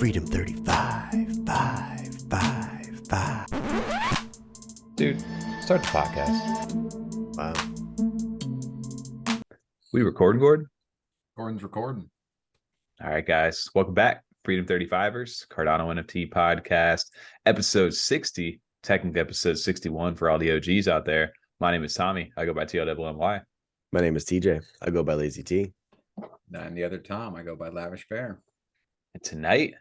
Freedom 35, 5, 5, 5. Dude, start the podcast. Wow. We recording, Gordon? Gordon's recording. All right, guys. Welcome back. Freedom 35ers, Cardano NFT podcast, episode 60, technically episode 61 for all the OGs out there. My name is Tommy. I go by TLWMY. My name is TJ. I go by Lazy T. And the other Tom, I go by Lavish Bear. And tonight,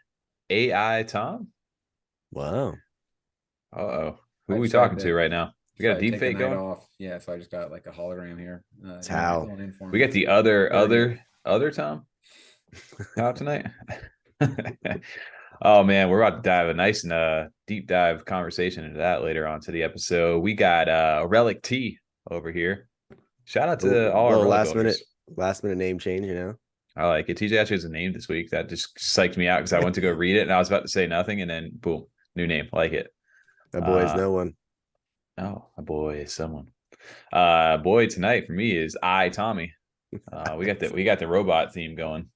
AI Tom. Wow. Uh-oh. Who are we talking to right now? We got a deep fake going? Off. Yeah, so I just got like a hologram here. How? We got the other Tom out tonight. Oh man, we're about to dive a nice and deep dive conversation into that later on to the episode. We got Relic T over here. Shout out to all our last minute name change, you know. I like it. TJ actually has a name this week that just psyched me out because I went to go read it and I was about to say nothing and then boom, new name. I like it. That boy is no one. Oh, a boy is someone. Boy tonight for me is Tommy. We got the robot theme going.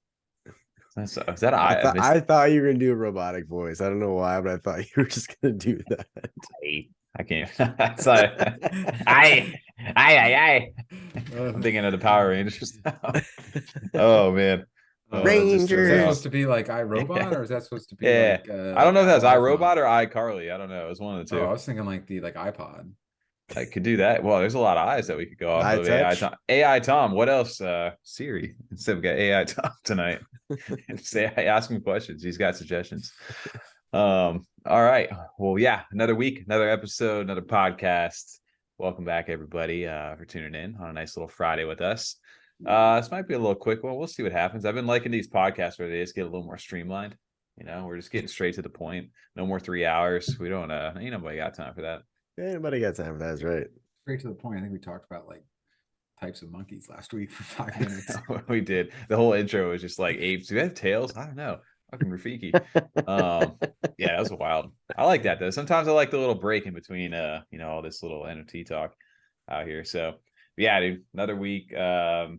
Is that I thought you were gonna do a robotic voice. I don't know why, but I thought you were just gonna do that. I can't. It's like, I. I'm thinking of the Power Rangers now. Oh man, Rangers. Is that supposed to be like iRobot, or is that supposed to be? Yeah, like, I don't know if that's iRobot or iCarly. I don't know. It was one of the two. Oh, I was thinking like the iPod. I could do that. Well, there's a lot of eyes that we could go off of. AI Tom. What else? Siri. Instead, we got AI Tom tonight. Say, ask him questions. He's got suggestions. All right. Well, yeah. Another week, another episode, another podcast. Welcome back, everybody, for tuning in on a nice little Friday with us. This might be a little quick one. We'll see what happens. I've been liking these podcasts where they just get a little more streamlined. You know, we're just getting straight to the point. No more 3 hours. We don't. Ain't nobody got time for that. Anybody got time for that? That's right. Straight to the point. I think we talked about like types of monkeys last week for 5 minutes. We did. The whole intro was just like apes. Do they have tails? I don't know. Fucking Rafiki. Yeah, that was wild. I like that though. Sometimes I like the little break in between all this little NFT talk out here. So yeah, dude, another week.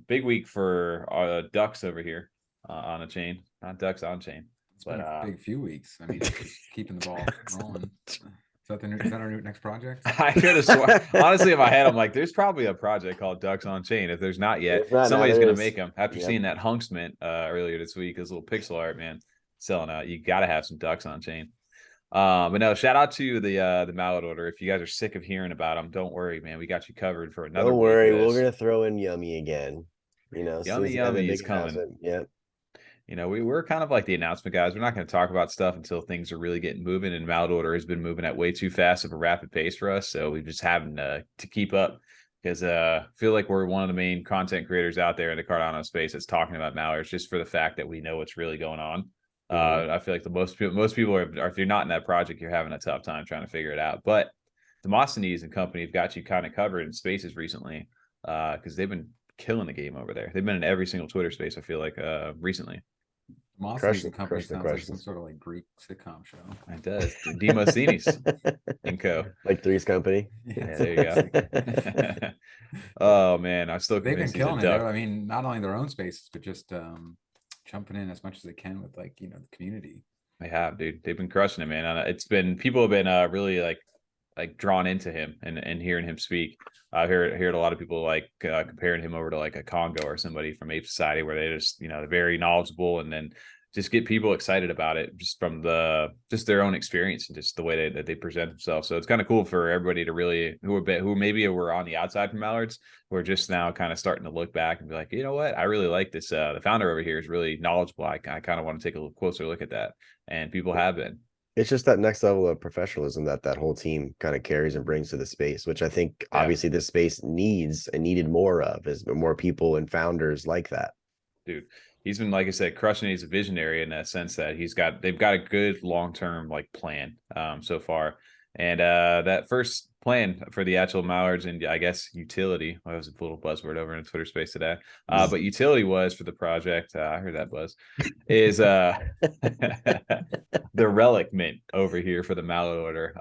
Big week for ducks over here on a chain. Not ducks on chain. It's been a big few weeks. I mean, just keeping the ball rolling. Is that our new next project? I could have sworn. Honestly, in my head, I'm like, there's probably a project called Ducks on Chain. If there's not yet, somebody's going to make them. After seeing that Hunksmint earlier this week, his little pixel art, man, selling out. You got to have some Ducks on Chain. But no, shout out to the Mallard order. If you guys are sick of hearing about them, don't worry, man. We got you covered for another. Don't worry, we're going to throw in Yummy again. You know, Yummy is coming. Yeah. You know, we're kind of like the announcement guys. We're not going to talk about stuff until things are really getting moving. And Mallard order has been moving at way too fast of a rapid pace for us. So we just having to keep up because I feel like we're one of the main content creators out there in the Cardano space that's talking about Mallards just for the fact that we know what's really going on. I feel like most people are, if you're not in that project, you're having a tough time trying to figure it out. But Demosthenes and company have got you kind of covered in spaces recently because they've been killing the game over there. They've been in every single Twitter space, I feel like, recently. Demosthenes and company sounds like some sort of like Greek sitcom show. It does. Demosthenes and Co. Like Three's Company. Yeah, there you go. Oh man, I'm still they've been convinced killing he's a duck. it. I mean, not only their own spaces, but just jumping in as much as they can with like the community. They have, dude. They've been crushing it, man. And it's been people have been really like drawn into him and hearing him speak. I've heard a lot of people like comparing him over to like a Congo or somebody from Ape Society, where they just they're very knowledgeable and then just get people excited about it just from their own experience and just the way that they present themselves. So it's kind of cool for everybody to really who maybe were on the outside from Mallards, who are just now kind of starting to look back and be like, you know what, I really like this. The founder over here is really knowledgeable. I kind of want to take a little closer look at that, and people have been. It's just that next level of professionalism that whole team kind of carries and brings to the space, which I think obviously this space needs and needed more of, is more people and founders like that. Dude, he's been, like I said, crushing it. He's a visionary in that sense that they've got a good long-term like plan so far. And that first plan for the actual Mallards and I guess utility, that was a little buzzword over in Twitter space today. But utility was for the project. I heard that buzz is the Relic mint over here for the Mallard order.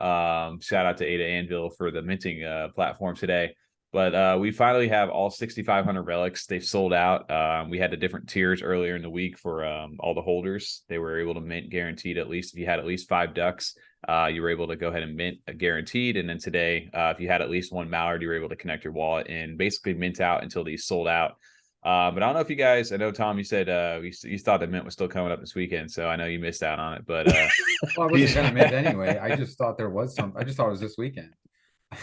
Shout out to Ada Anvil for the minting platform today. But we finally have all 6,500 relics. They've sold out. We had the different tiers earlier in the week for all the holders. They were able to mint guaranteed, at least if you had at least 5 ducks, you were able to go ahead and mint a guaranteed. And then today, if you had at least 1 Mallard, you were able to connect your wallet and basically mint out until these sold out. But I don't know if you guys, I know, Tom, you said you thought the mint was still coming up this weekend, so I know you missed out on it. But well, I wasn't gonna mint anyway. I just thought there was some. I just thought it was this weekend.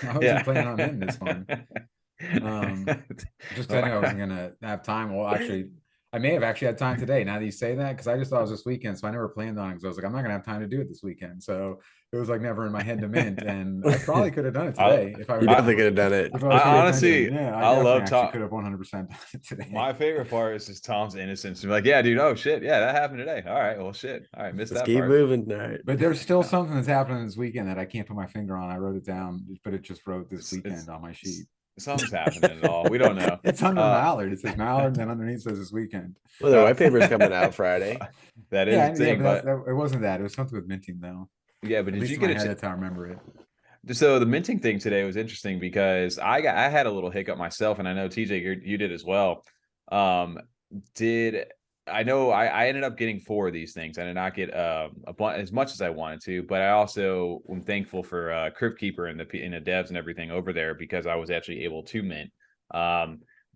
I wasn't planning on minting this one. Just because I knew I wasn't gonna have time. Well, actually, I may have actually had time today. Now that you say that, because I just thought it was this weekend, so I never planned on it. Because I was like, I'm not gonna have time to do it this weekend. So it was like never in my head to mint, and I probably could have done it today if I. You definitely could have done it. Honestly, yeah, I love Tom. Could have 100% done it today. My favorite part is just Tom's innocence. Be like, yeah, dude. Oh shit, yeah, that happened today. All right, well, shit. All right, missed that. Keep part. moving. All right. But there's still something that's happening this weekend that I can't put my finger on. I wrote it down, but it just wrote this weekend on my sheet. Something's happening at all. We don't know. It's under Mallard. It says Mallard, and then underneath says this weekend. Well, the white paper's coming out Friday. That is the thing, but it wasn't that. It was something with minting, though. Yeah, but did you get it? That's how I remember it. So the minting thing today was interesting because I had a little hiccup myself, and I know TJ you did as well. I know I ended up getting 4 of these things. I did not get as much as I wanted to, but I also am thankful for Cryptkeeper and the devs and everything over there because I was actually able to mint.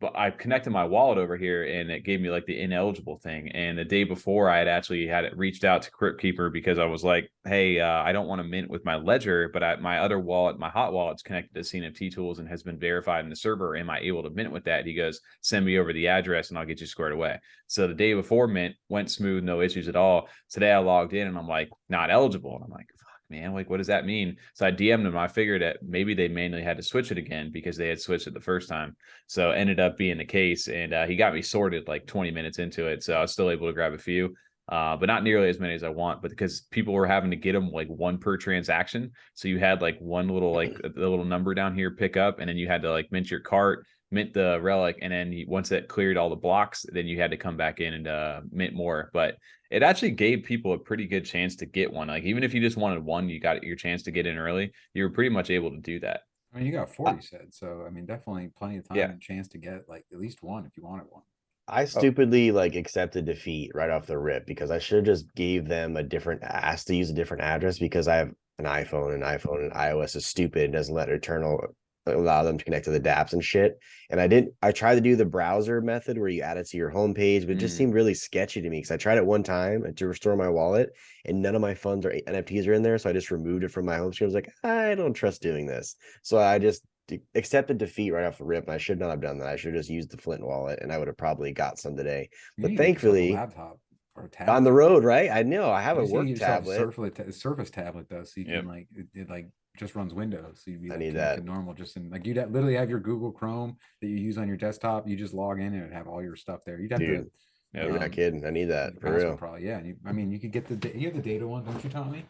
But I connected my wallet over here and it gave me like the ineligible thing. And the day before I had actually reached out to Cryptkeeper because I was like, hey, I don't want to mint with my ledger, but my other wallet, my hot wallet's connected to CNFT tools and has been verified in the server. Am I able to mint with that? He goes, send me over the address and I'll get you squared away. So the day before mint went smooth, no issues at all. Today I logged in and I'm like, not eligible. And I'm like, man, like, what does that mean? So I DM'd him. I figured that maybe they manually had to switch it again because they had switched it the first time. So it ended up being the case. And he got me sorted like 20 minutes into it. So I was still able to grab a few, but not nearly as many as I want. But because people were having to get them like 1 per transaction. So you had like one little, like the little number down here, pick up, and then you had to like mint your cart, mint the relic, and then once it cleared all the blocks, then you had to come back in and mint more. But it actually gave people a pretty good chance to get one. Like even if you just wanted one, you got your chance to get in early. You were pretty much able to do that. I mean, you got 4, you said. So I mean, definitely plenty of time and chance to get like at least one if you wanted one. I stupidly like accepted defeat right off the rip because I should have just gave them asked to use a different address because I have an iPhone and iOS is stupid and doesn't let Eternal allow them to connect to the dApps and shit. And I tried to do the browser method where you add it to your homepage, but it just seemed really sketchy to me because I tried it one time to restore my wallet and none of my funds or NFTs are in there. So I just removed it from my home screen. I was like, I don't trust doing this. So I just accepted defeat right off the rip. And I should not have done that. I should have just used the Flint wallet and I would have probably got some today. But thankfully, laptop or a tablet. On the road, right? I know I have a work tablet. Surface tablet though, so you can like it like just runs Windows. So you'd be I like need that normal, just in like you'd literally have your Google Chrome that you use on your desktop. You just log in and it'd have all your stuff there. You'd have to. You're not kidding. I need that for real. Probably, yeah. I mean, you could get you have the data one, don't you, Tommy?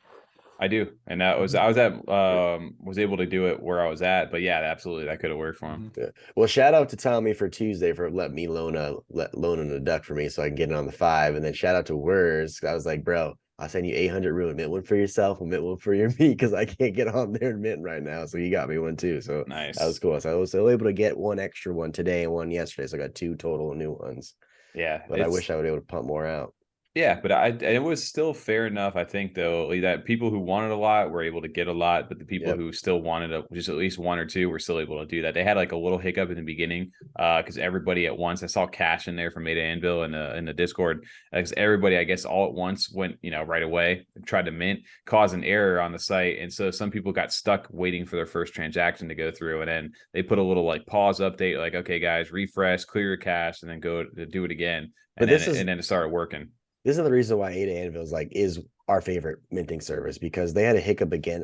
I do, and I was able to do it where I was at, but yeah, absolutely, that could have worked for him. Yeah. Well, shout out to Tommy for Tuesday for letting me loaning a duck for me so I can get it on the 5, and then shout out to Words. I was like, bro, I'll send you 800 ruin, mint one for yourself and mint one for your me because I can't get on there and mint right now. So you got me one too. So nice. That was cool. So I was still able to get one extra one today and one yesterday. So I got 2 total new ones. Yeah, but I wish I would be able to pump more out. Yeah, but it was still fair enough, I think, though, that people who wanted a lot were able to get a lot, but the people who still wanted just at least 1 or 2 were still able to do that. They had like a little hiccup in the beginning because everybody at once, I saw Cash in there from Meta Anvil in the Discord, because everybody, I guess, all at once went, right away, tried to mint, caused an error on the site. And so some people got stuck waiting for their first transaction to go through. And then they put a little like pause update, like, okay, guys, refresh, clear your cache, and then go to do it again. And then it started working. This is the reason why Ada Anvil is our favorite minting service because they had a hiccup again,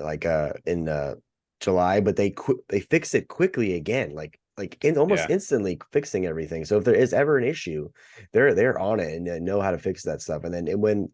in July, but they fixed it quickly again, almost instantly fixing everything. So if there is ever an issue, they're on it and know how to fix that stuff. And when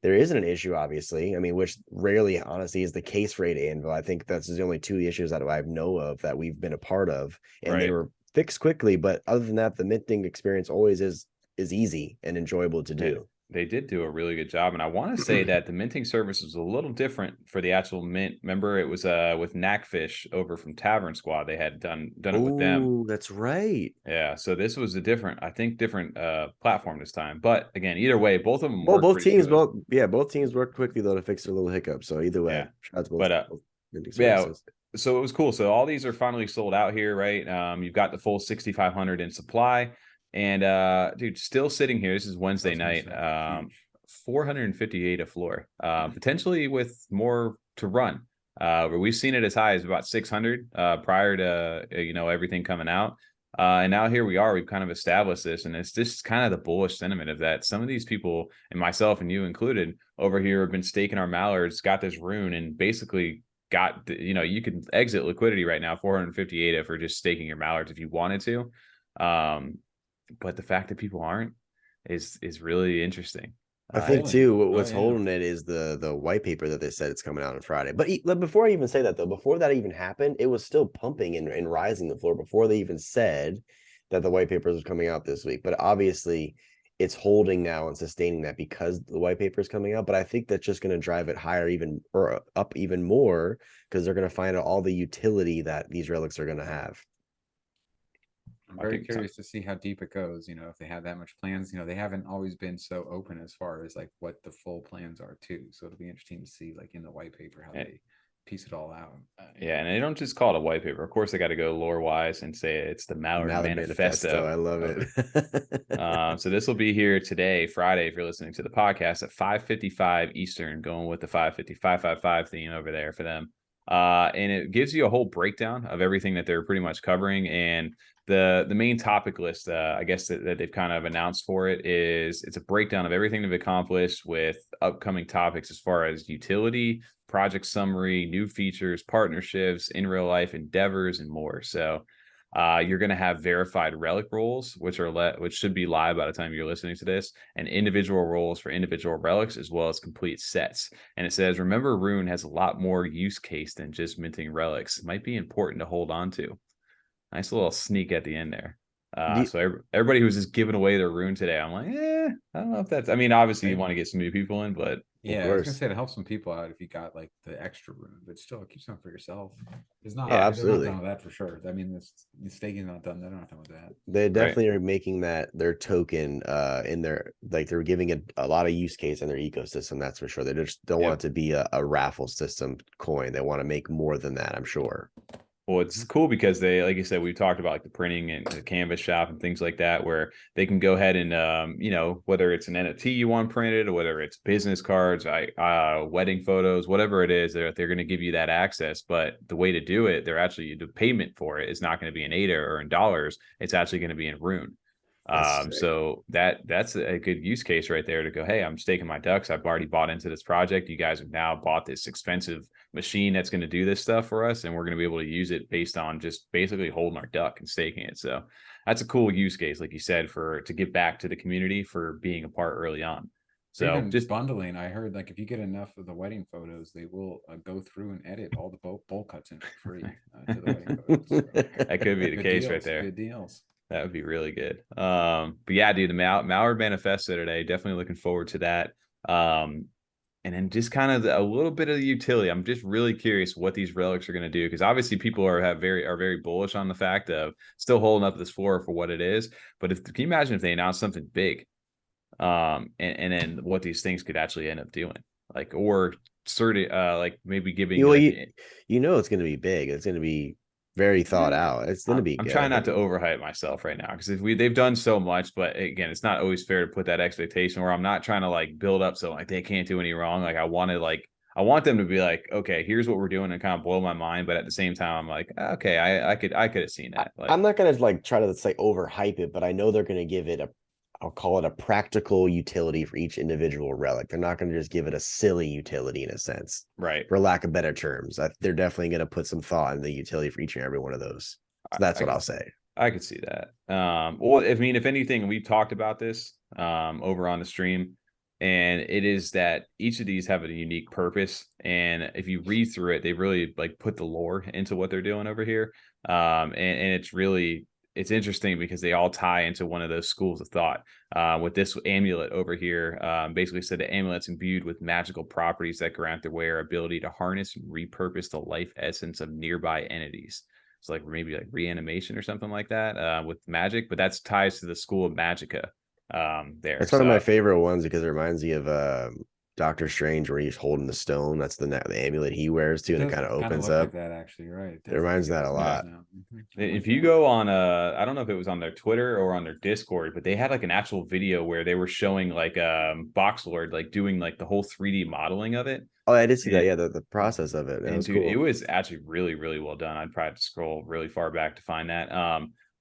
there isn't an issue, obviously, I mean, which rarely, honestly, is the case for Ada Anvil. I think that's the only 2 issues that I know of that we've been a part of, and they were fixed quickly. But other than that, the minting experience always is easy and enjoyable to do. They did do a really good job, and I want to say that the minting service was a little different for the actual mint. Remember, it was with Knackfish over from Tavern Squad. They had done it with them. Oh, that's right. Yeah, so this was a different, I think, different platform this time. But again, either way, both of them Well, worked both pretty teams, smooth. both teams worked quickly though to fix their little hiccup. So either way, Yeah, shout out to but both minting yeah, services. so it was cool. So all these are finally sold out here, right? You've got the full 6,500 in supply, and dude, still sitting here. This is Wednesday night. 458 a floor, potentially with more to run. Where we've seen it as high as about 600 prior to everything coming out. And now here we are. We've kind of established this, and it's just kind of the bullish sentiment of that. Some of these people, and myself and you included, over here have been staking our mallards, got this rune, and basically got you can exit liquidity right now 458 if for just staking your mallards if you wanted to. But the fact that people aren't is really interesting. I think too, what's holding it is the white paper that they said it's coming out on Friday. But before I even say that though, before that even happened, it was still pumping and rising the floor before they even said that the white paper was coming out this week. But obviously, it's holding now and sustaining that because the white paper is coming out. But I think that's just going to drive it higher or up even more because they're going to find out all the utility that these relics are going to have. I'm very curious to see how deep it goes. If they have that much plans, they haven't always been so open as far as like what the full plans are too. So it'll be interesting to see like in the white paper how they piece it all out. Yeah, and they don't just call it a white paper. Of course, they got to go lore wise and say it's the Mallard Manifesto. I love it. So this will be here today, Friday, if you're listening to the podcast at 5:55 Eastern, going with the 555 theme over there for them. And it gives you a whole breakdown of everything that they're pretty much covering. And the main topic list, I guess that they've kind of announced for it is it's a breakdown of everything they've accomplished with upcoming topics as far as utility, project summary, new features, partnerships, in real life endeavors, and more. So you're going to have verified relic roles, which should be live by the time you're listening to this, and individual roles for individual relics, as well as complete sets. And it says, remember, Rune has a lot more use case than just minting relics. It might be important to hold on to. Nice little sneak at the end there. So everybody who's just giving away their Rune today, I'm like, I don't know if that's. I mean, obviously you want to get some new people in, but yeah, I was gonna say to help some people out if you got like the extra Rune, but still keep some for yourself. It's not. Yeah, absolutely. They're not done with that for sure. I mean, the staking not done. They're not done with that. They definitely are making that their token in their they're giving it a lot of use case in their ecosystem. That's for sure. They just don't want it to be a raffle system coin. They want to make more than that, I'm sure. Well, it's cool because they, like you said, we talked about like the printing and the canvas shop and things like that, where they can go ahead and, whether it's an NFT you want printed or whether it's business cards, wedding photos, whatever it is, they're going to give you that access. But the way to do it, the payment for it is not going to be in ADA or in dollars. It's actually going to be in Rune. So that's a good use case right there to go, hey, I'm staking my ducks. I've already bought into this project. You guys have now bought this expensive machine that's going to do this stuff for us, and we're going to be able to use it based on just basically holding our duck and staking it. So that's a cool use case, like you said, to give back to the community for being a part early on. So even just bundling, I heard like if you get enough of the wedding photos, they will go through and edit all the bowl cuts in for free to the wedding photos. So, that could be the case right there. Good deals. That would be really good. But yeah, dude, the Mallard Manifesto today, definitely looking forward to that. And then just kind of a little bit of the utility. I'm just really curious what these relics are going to do, because obviously people are very bullish on the fact of still holding up this floor for what it is. But can you imagine if they announce something big, and then what these things could actually end up doing, like maybe giving it's going to be big. It's going to be very thought out. It's going to be. I'm trying not to overhype myself right now, because they've done so much, but again, it's not always fair to put that expectation where I'm not trying to like build up so like they can't do any wrong. Like I want them to be like, okay, here's what we're doing, and kind of blow my mind. But at the same time, I'm like, okay, I could have seen that. Like, I'm not going to like try to say overhype it, but I know they're going to give it I'll call it a practical utility for each individual relic. They're not going to just give it a silly utility in a sense, right? For lack of better terms, they're definitely going to put some thought in the utility for each and every one of those. So that's what I'll say. I could see that. Well, I mean, if anything, we've talked about this over on the stream, and it is that each of these have a unique purpose. And if you read through it, they really like put the lore into what they're doing over here. And it's really it's interesting because they all tie into one of those schools of thought. With this amulet over here, basically said the amulet's imbued with magical properties that grant the wearer ability to harness and repurpose the life essence of nearby entities. So like maybe like reanimation or something like that with magic, but that's ties to the school of Magica there. It's one of my favorite ones because it reminds me of Doctor Strange, where he's holding the stone. That's the amulet he wears too, and it kind of opens up. Like that, actually, right? It reminds me that a lot. If you go on I don't know if it was on their Twitter or on their Discord, but they had like an actual video where they were showing like Boxlord like doing like the whole 3D modeling of it. Oh, I did see that. Yeah, the process of it. It was dude, cool. It was actually really, really well done. I'd probably have to scroll really far back to find that.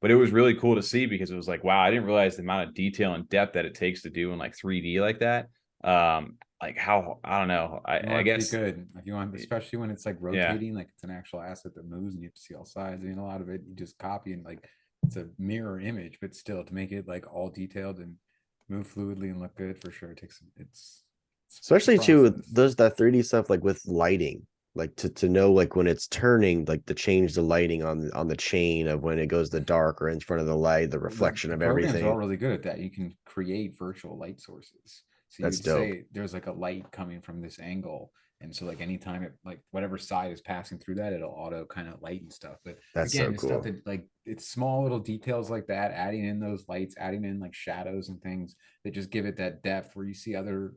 But it was really cool to see because it was like, wow, I didn't realize the amount of detail and depth that it takes to do in like 3D like that. Like how, I don't know. I guess good if you want, especially when it's like rotating, like it's an actual asset that moves and you have to see all sides. I mean, a lot of it you just copy and like it's a mirror image, but still to make it like all detailed and move fluidly and look good for sure. It takes it's especially too with that 3D stuff, like with lighting, like to know like when it's turning, like to change the lighting on the chain of when it goes the dark or in front of the light, the reflection of everything. Programs are all really good at that. You can create virtual light sources. So that's you dope. say there's like a light coming from this angle. And so like anytime it like whatever side is passing through that, it'll auto kind of lighten stuff. But that's again, so it's cool. stuff that like it's small little details like that, adding in those lights, adding in like shadows and things that just give it that depth where you see other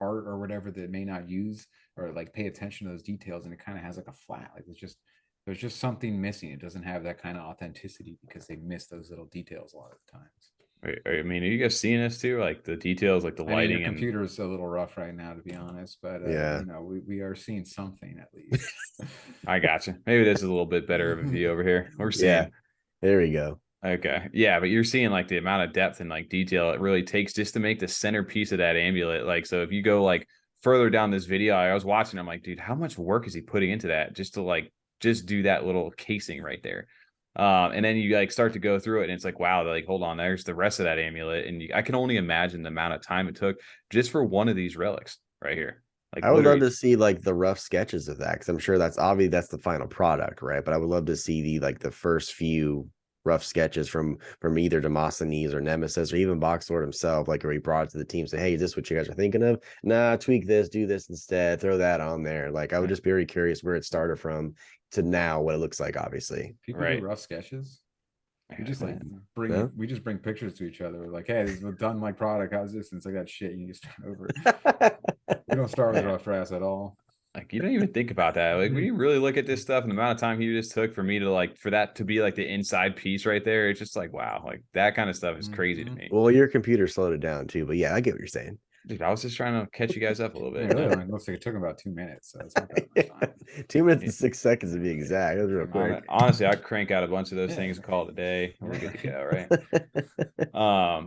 art or whatever that may not use or like pay attention to those details, and it kind of has like a flat, like there's just something missing. It doesn't have that kind of authenticity because they miss those little details a lot of the times. I mean, are you guys seeing this too? Like the details, like the lighting. Your computer's a little rough right now, to be honest, but yeah, you know, we are seeing something at least. I gotcha. Maybe this is a little bit better of a view over here. We're seeing. Yeah, there we go. Okay, yeah, but you're seeing like the amount of depth and like detail it really takes just to make the centerpiece of that amulet. Like, so if you go like further down this video, I was watching, I'm like, dude, how much work is he putting into that just to like just do that little casing right there? And then you like start to go through it and it's like, wow, like, hold on, there's the rest of that amulet. And I can only imagine the amount of time it took just for one of these relics right here. Like, I would love to see like the rough sketches of that, because I'm sure that's obvious that's the final product, right? But I would love to see the first few rough sketches from either Demosthenes or Nemesis or even Boxlord himself, like where he brought it to the team, say, hey, is this what you guys are thinking of? Nah, tweak this, do this instead, throw that on there. Like, I would just be very curious where it started from to now, what it looks like. Obviously, people do rough sketches. We just like we just bring pictures to each other. We're like, hey, this is a done like product. How's this? And it's like that shit. You just start over. We don't start with rough drafts at all. Like, you don't even think about that. Like, when you really look at this stuff and the amount of time he just took for me to like, for that to be like the inside piece right there, it's just like, wow, like that kind of stuff is crazy to me. Well, your computer slowed it down too, but yeah, I get what you're saying. Dude, I was just trying to catch you guys up a little bit. Really, it looks like it took about 2 minutes. So it's not that much time. 2 minutes and 6 seconds to be exact. That was real quick. Honestly, I'd crank out a bunch of those things and call it a day. We're good to go, right?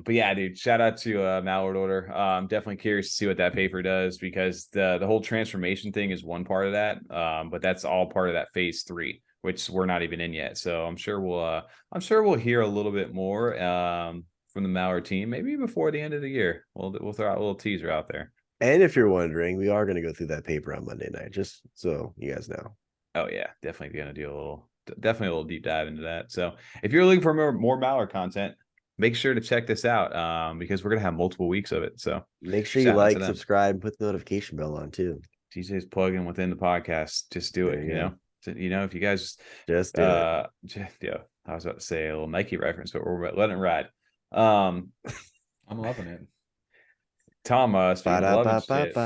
But yeah, dude, shout out to Mallard Order. Definitely curious to see what that paper does, because the whole transformation thing is one part of that. But that's all part of that phase 3, which we're not even in yet. So I'm sure we'll hear a little bit more from the Mallard team, maybe before the end of the year. We'll throw out a little teaser out there. And if you're wondering, we are going to go through that paper on Monday night, just so you guys know. Oh yeah, definitely going to do a little deep dive into that. So if you're looking for more Mallard content, make sure to check this out, because we're going to have multiple weeks of it. So make sure you like, subscribe, put the notification bell on too. TJ's plugging within the podcast. Just do it. You know, if you guys just do it. Yeah, I was about to say a little Nike reference, but we're letting it ride. I'm loving it. Tom, speaking of loving shit.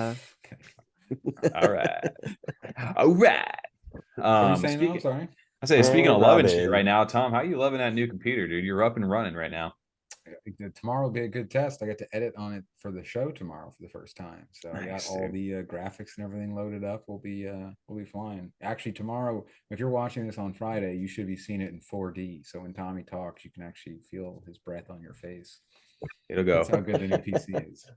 All right. Sorry. I say, speaking of loving shit right now, Tom, how you loving that new computer, dude? You're up and running right now. Tomorrow will be a good test. I get to edit on it for the show tomorrow for the first time. So nice, I got all the graphics and everything loaded up. We'll be flying. Actually, tomorrow, if you're watching this on Friday, you should be seeing it in 4D. So when Tommy talks, you can actually feel his breath on your face. It'll go. That's how good the new PC is.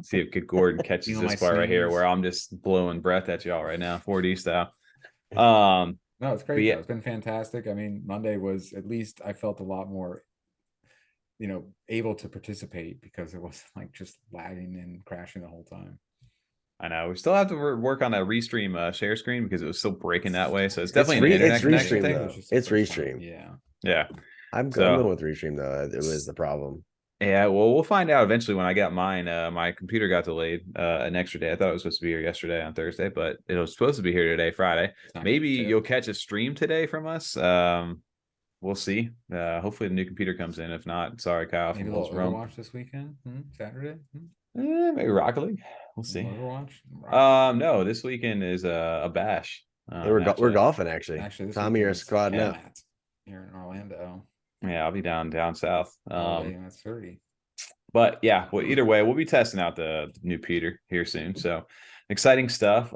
See if Kid Gordon catches this part right here where I'm just blowing breath at y'all right now, 4D style. No, it's great. It's been fantastic. I mean, Monday was, at least I felt a lot more, able to participate, because it wasn't like just lagging and crashing the whole time. I know we still have to work on that restream share screen, because it was still breaking that way. So it's definitely an internet connection thing. It's restream. Yeah. Yeah. I'm So going with Restream though. It was the problem. yeah, well, we'll find out eventually when I got mine. My computer got delayed an extra day. I thought it was supposed to be here yesterday on Thursday, but it was supposed to be here today, Friday. Maybe you'll catch a stream today from us. We'll see. Hopefully the new computer comes in. If not, sorry, Kyle. Maybe a little Overwatch this weekend, Saturday. Maybe Rocket League. We'll see. Overwatch. No, this weekend is a bash. Hey, we're golfing actually. Actually, Tommy, you're squadding up. Here in Orlando. Yeah, I'll be down south. That's 30. But yeah, well, either way, we'll be testing out the new Peter here soon. So exciting stuff.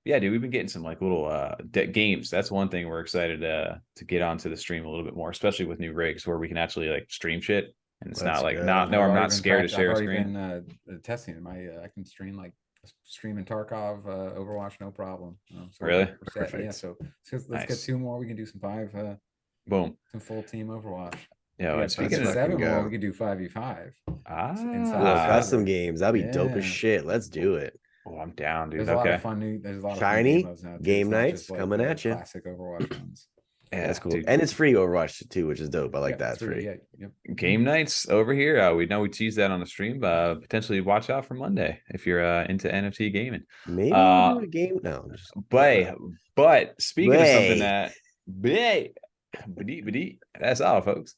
Yeah, dude, we've been getting some like little games. That's one thing we're excited to get onto the stream a little bit more, especially with new rigs where we can actually like stream shit. And it's not like I'm not scared to share a screen. I've been testing I can stream like streaming Tarkov Overwatch, no problem. So really? Yeah, so let's get 2 more. We can do some 5 boom. Some full team Overwatch. Yeah, speaking of 7 more, we can do 5v5. Custom games. That'd be dope as shit. Let's do it. Oh, I'm down, dude. There's a lot of fun there's a lot of shiny fun game nights coming at you. Classic Overwatch ones. Yeah, that's cool. Dude. And it's free Overwatch too, which is dope. I like that. It's free. Yeah, yep. Game nights over here. We know we teased that on the stream. Potentially watch out for Monday if you're into NFT gaming. Maybe we'll do a game. No, but speaking of something that that's all, folks.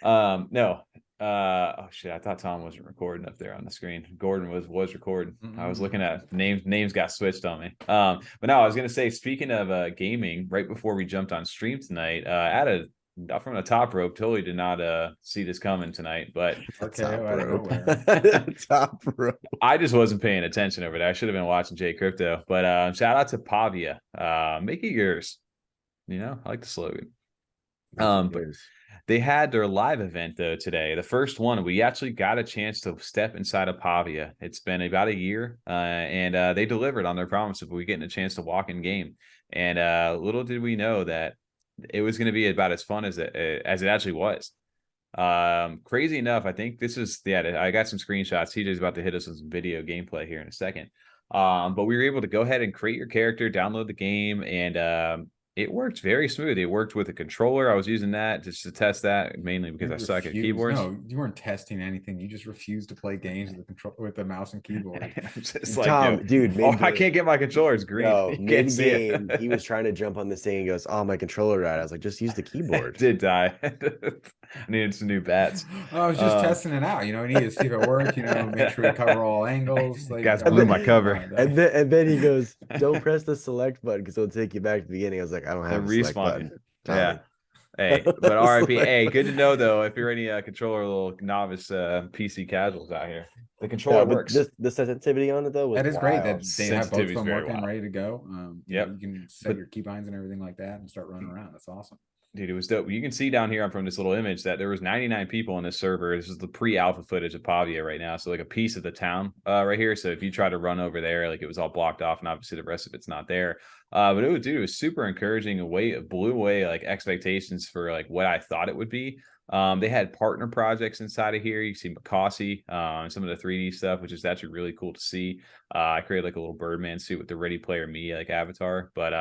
No. Oh shit, I thought Tom wasn't recording up there on the screen. Gordon was recording. I was looking at names got switched on me. But no, I was gonna say, speaking of gaming, right before we jumped on stream tonight, from the top rope, totally did not see this coming tonight, but top rope. I just wasn't paying attention over there. I should have been watching Jay Crypto. But shout out to Pavia. Make it yours. You know, I like the slogan. But they had their live event though today. The first one, we actually got a chance to step inside of Pavia. It's been about a year, and they delivered on their promise of we getting a chance to walk in game. And little did we know that it was going to be about as fun as it actually was. Crazy enough, I think this is I got some screenshots. TJ's about to hit us with some video gameplay here in a second. But we were able to go ahead and create your character, download the game, and it worked very smooth. It worked with a controller. I was using that just to test that, mainly because I suck at keyboards. No, you weren't testing anything. You just refused to play games with the mouse and keyboard. Just like, Tom, dude, I can't get my controller. It's green. No, mid-game, he was trying to jump on this thing and goes, "Oh, my controller died." I was like, "Just use the keyboard." It did die. I needed some new bats. I was just testing it out. You know, I needed to see if it worked. You know, make sure we cover all angles. Like, guys blew my cover. And then he goes, "Don't press the select button because it'll take you back to the beginning." I was like, "I don't have a select button." Yeah. Hey, but RIP. Hey, good to know though. If you're any controller little novice PC casuals out here, the controller works. The sensitivity on it though was great. That they have both of them working, ready to go. Yep. You can set your keybinds and everything like that and start running around. That's awesome. Dude, it was dope. You can see down here from this little image that there was 99 people on this server. This is the pre-alpha footage of Pavia right now. So like a piece of the town right here. So if you try to run over there, like it was all blocked off and obviously the rest of it's not there. But it was super encouraging. It blew away like expectations for like what I thought it would be. They had partner projects inside of here. You see McCossie and some of the 3D stuff, which is actually really cool to see. I created like a little Birdman suit with the Ready Player Me like avatar. But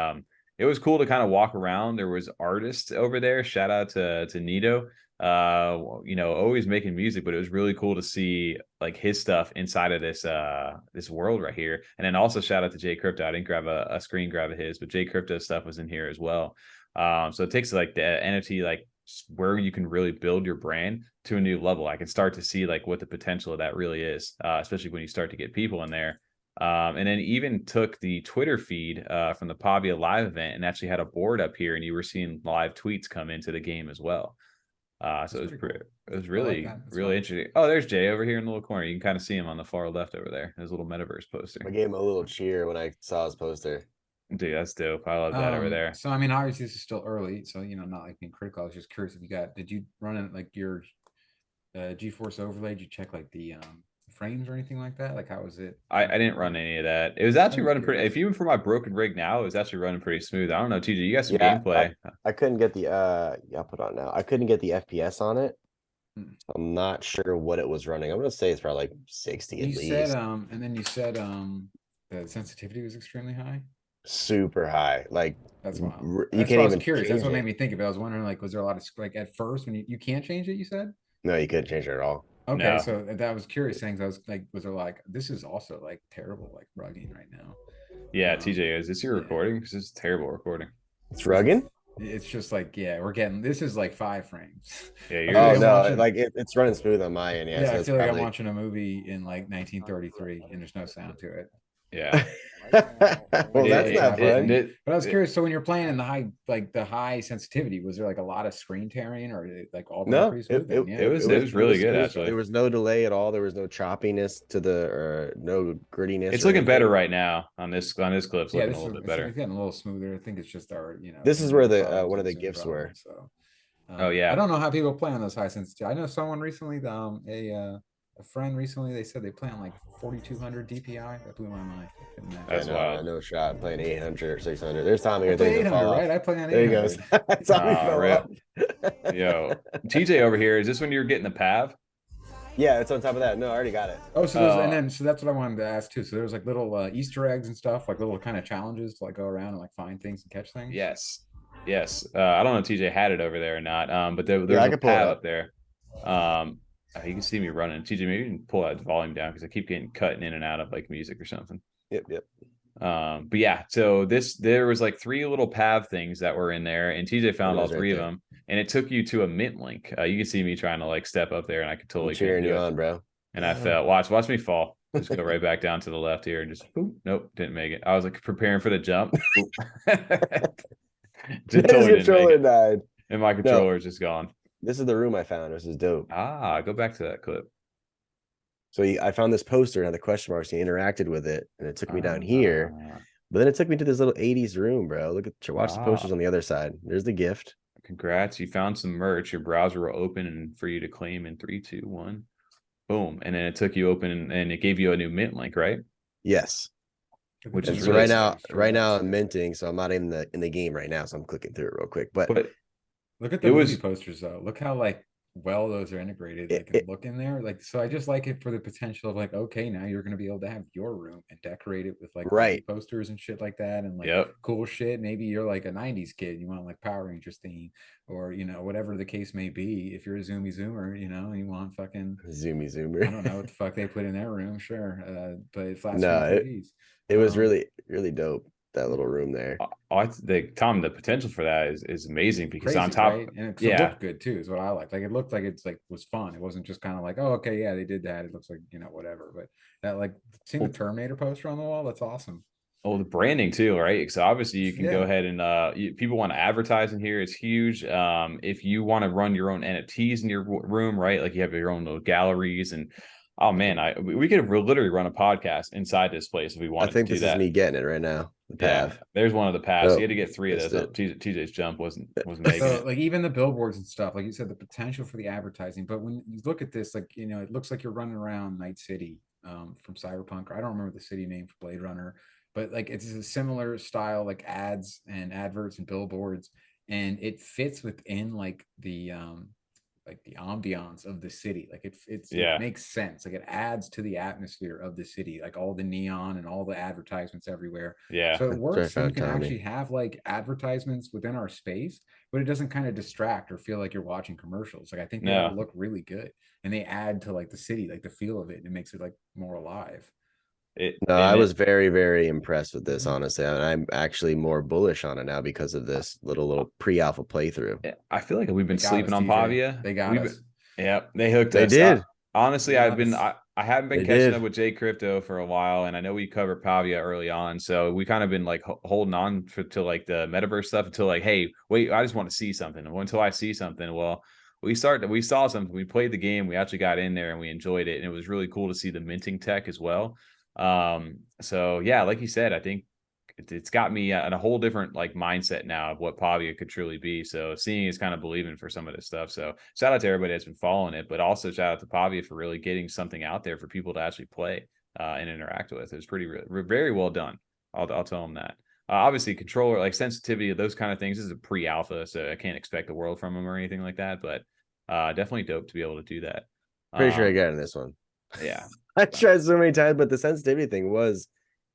it was cool to kind of walk around. There was artists over there. Shout out to Nito. You know, always making music, but it was really cool to see like his stuff inside of this world right here. And then also shout out to Jay Crypto. I didn't grab a screen grab of his, but Jay Crypto stuff was in here as well. So it takes like the NFT like where you can really build your brand to a new level. I can start to see like what the potential of that really is, especially when you start to get people in there. And then even took the Twitter feed from the Pavia live event and actually had a board up here, and you were seeing live tweets come into the game as well. So it was really interesting. Oh, there's Jay over here in the little corner. You can kind of see him on the far left over there. His little metaverse poster. I gave him a little cheer when I saw his poster. Dude, that's dope. I love that over there. So I mean, obviously this is still early, so you know, not like being critical. I was just curious if did you run it like your GeForce overlay? Did you check like the frames or anything like that? Like how was it? I didn't run any of that. It was actually running pretty, if even for my broken rig now, it was actually running pretty smooth. I don't know, TJ, you got some gameplay. I couldn't get the I'll put on now. I couldn't get the FPS on it. I'm not sure what it was running. I'm gonna say it's probably like 60 at least. And then you said the sensitivity was extremely high. super high. Like That's wild. you That's can't what I was even curious. That's change what made it. me think of it. I was wondering, like, was there a lot of like at first when you can't change it? You said. No, you couldn't change it at all. Okay, No. so that was curious things. I was like, was there like this is also like terrible like rugging right now. Yeah, TJ, is this your Yeah. recording? This is terrible recording. It's rugging. It's just like, yeah, we're getting this is like 5 frames. Yeah, I feel yours like Oh I'm is. no, watching. like it's running smooth on my end. Yeah, Yeah, so I it's feel like I'm probably. watching a movie in like 1933 and there's no sound to it. Yeah. Well, Like that's really not bad fun. rugging. But I was curious. So when you're playing in the high, like the high sensitivity, was there like a lot of screen tearing, or like all running No, pretty smooth? Then yeah. It was really good There actually. was no delay at all. There was no choppiness to the no grittiness It's or looking better anything. right now on this clip. It's Yeah, looking a this is little bit it's better. getting a little smoother. I think it's just our, This is where internet the problems one of and the Zoom gifts were. problems. So Oh I yeah. don't know how people play on those high sensitivity. I know someone recently, a friend recently, they said they play on like 4200 DPI. That blew my mind. I couldn't imagine. That's wild. No shot. I'm playing 800, 600. There's Tommy I here. play Things to 800, fall off. right? I play on There he 800. goes. Tommy fell Rip. off. Yo, TJ over here. Is this when you're getting the Pav? Yeah, it's on top of that. No, I already got it. Oh, so there's, and then so that's what I wanted to ask too. So there's like little Easter eggs and stuff, like little kind of challenges to like go around and like find things and catch things. Yes. Yes. I don't know if TJ had it over there or not. But there's I a can pull it Pav up. up there. You can see me running. TJ, maybe you can pull that volume down because I keep getting cut in and out of like music or something. Yep. But yeah, so there was like 3 little pav things that were in there, and TJ found all 3 of them, and it took you to a mint link. You can see me trying to like step up there, and I could totally cheering do you it. on, bro. And I fell. Watch me fall. Just go right back down to the left here, and just boop, nope, didn't make it. I was like preparing for the jump. Just totally didn't make it. Died. And my controller is just gone. This is the room I found. This is dope. Go back to that clip. So I found this poster and had the question marks. He interacted with it, and it took me down here. But then it took me to this little 80s room, bro. Watch the posters on the other side. There's the gift. Congrats, you found some merch. Your browser will open and for you to claim in 3, 2, 1. Boom. And then it took you open and it gave you a new mint link, right? Yes. Which and is so really right now I'm minting, so I'm not in the game right now, so I'm clicking through it real quick. But look at the movie posters though. Look how like well those are integrated. They can look in there. Like, so I just like it for the potential of like, okay, now you're gonna be able to have your room and decorate it with like posters and shit like that, and like cool shit. Maybe you're like a 90s kid, you want like Power Rangers theme, or whatever the case may be. If you're a zoomer, you want fucking zoomer. I don't know what the fuck they put in their room, sure. But flat it was really, really dope. That little room there. Tom, the potential for that is amazing because crazy, on top, right? And it looked good too, is what I like. Like it looked like it's like was fun. It wasn't just kind of like, oh, okay, yeah, they did that. It looks like whatever. But that like seeing the Terminator poster on the wall, that's awesome. Oh, the branding too, right? So obviously you can go ahead and people want to advertise in here. It's huge. If you want to run your own NFTs in your room, right? Like you have your own little galleries and. Oh man, we could literally run a podcast inside this place if we wanted to do that. I think this is me getting it right now. The Pav. Yeah, there's one of the Pavs. You had to get 3 of those. TJ's jump wasn't making it. Like even the billboards and stuff, like you said, the potential for the advertising. But when you look at this, like it looks like you're running around Night City from Cyberpunk. I don't remember the city name for Blade Runner, but like it's a similar style, like ads and adverts and billboards, and it fits within like the ambiance of the city. Like it makes sense. Like it adds to the atmosphere of the city, like all the neon and all the advertisements everywhere. Yeah, so it works. So you can actually have like advertisements within our space, but it doesn't kind of distract or feel like you're watching commercials. Like I think they look really good, and they add to like the city, like the feel of it, and it makes it like more alive. I was very, very impressed with this, honestly. I'm actually more bullish on it now because of this little pre-alpha playthrough. I feel like we've been sleeping on Pavia. They got us. Yeah, they hooked us. They did. Honestly, I haven't been catching up with Jay Crypto for a while, and I know we covered Pavia early on, so we kind of been like holding on to like the metaverse stuff until like, hey, wait, I just want to see something. Until I see something, well, we saw something. We played the game. We actually got in there and we enjoyed it, and it was really cool to see the minting tech as well. So yeah, like you said, I think it's got me in a whole different like mindset now of what Pavia could truly be. So seeing is kind of believing for some of this stuff. So shout out to everybody that's been following it, but also shout out to Pavia for really getting something out there for people to actually play and interact with. It was very well done. I'll tell them that. Obviously, controller like sensitivity, those kind of things. This is a pre-alpha, so I can't expect the world from them or anything like that. But definitely dope to be able to do that. Pretty sure I got in this one. Yeah. I tried so many times, but the sensitivity thing was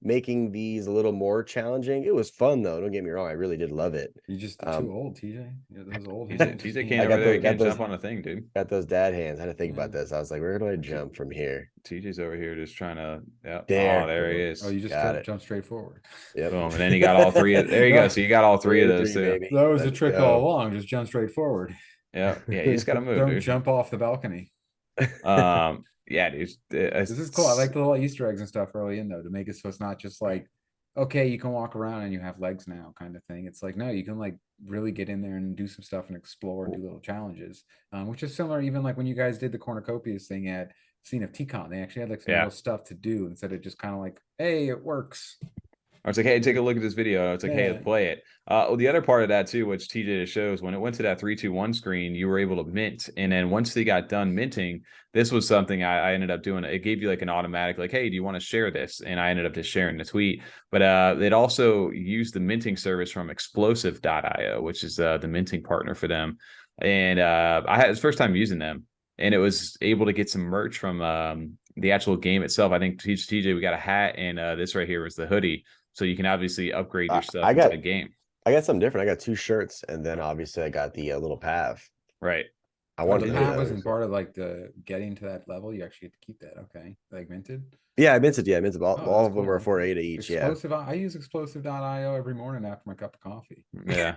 making these a little more challenging. It was fun though. Don't get me wrong. I really did love it. You're just too old, TJ. You're those old TJ, hands. TJ You can't I over got there. those, You got can't those, jump on a thing, dude. got those dad hands. I had to think about Yeah. this. I was like, where do I jump from here? TJ's over here just trying to. Yeah. Oh, There. there he Boom. is. Oh, you just Got it. jump straight forward. Yep. Boom. And then you got all three. There you go. So you got all three of those too. Baby. That was the Let's trick all go. along. Just jump straight forward. Yeah. Yeah. You just got to move, Don't dude. jump off the balcony. Yeah, dude. This is cool. I like the little Easter eggs and stuff early in though to make it so it's not just like, okay, you can walk around and you have legs now kind of thing. It's like, no, you can like really get in there and do some stuff and explore and do little challenges, which is similar even like when you guys did the cornucopias thing at CNFT Con. They actually had like some Yeah. little stuff to do instead of just kind of like, hey, it works. I was like, hey, take a look at this video. It's like, hey, Yeah. play it. Well, the other part of that too, which TJ shows, when it went to that 3-2-1 screen, you were able to mint. And then once they got done minting, this was something I ended up doing. It gave you like an automatic, like, hey, do you want to share this? And I ended up just sharing the tweet. But it also used the minting service from explosive.io, which is the minting partner for them. And it was first time using them. And it was able to get some merch from the actual game itself. I think TJ, we got a hat, and this right here was the hoodie. So you can obviously upgrade your stuff into the game. I got something different. I got 2 shirts, and then obviously I got the little pav. Right. I Oh, wanted the to do pav that. wasn't part of like the getting to that level. You actually get to keep that. Okay. Like minted. Yeah, I minted. Yeah, I minted. All Oh, of them cool. are 4 ADA each. Yeah. Explosive. I use explosive.io every morning after my cup of coffee. Yeah.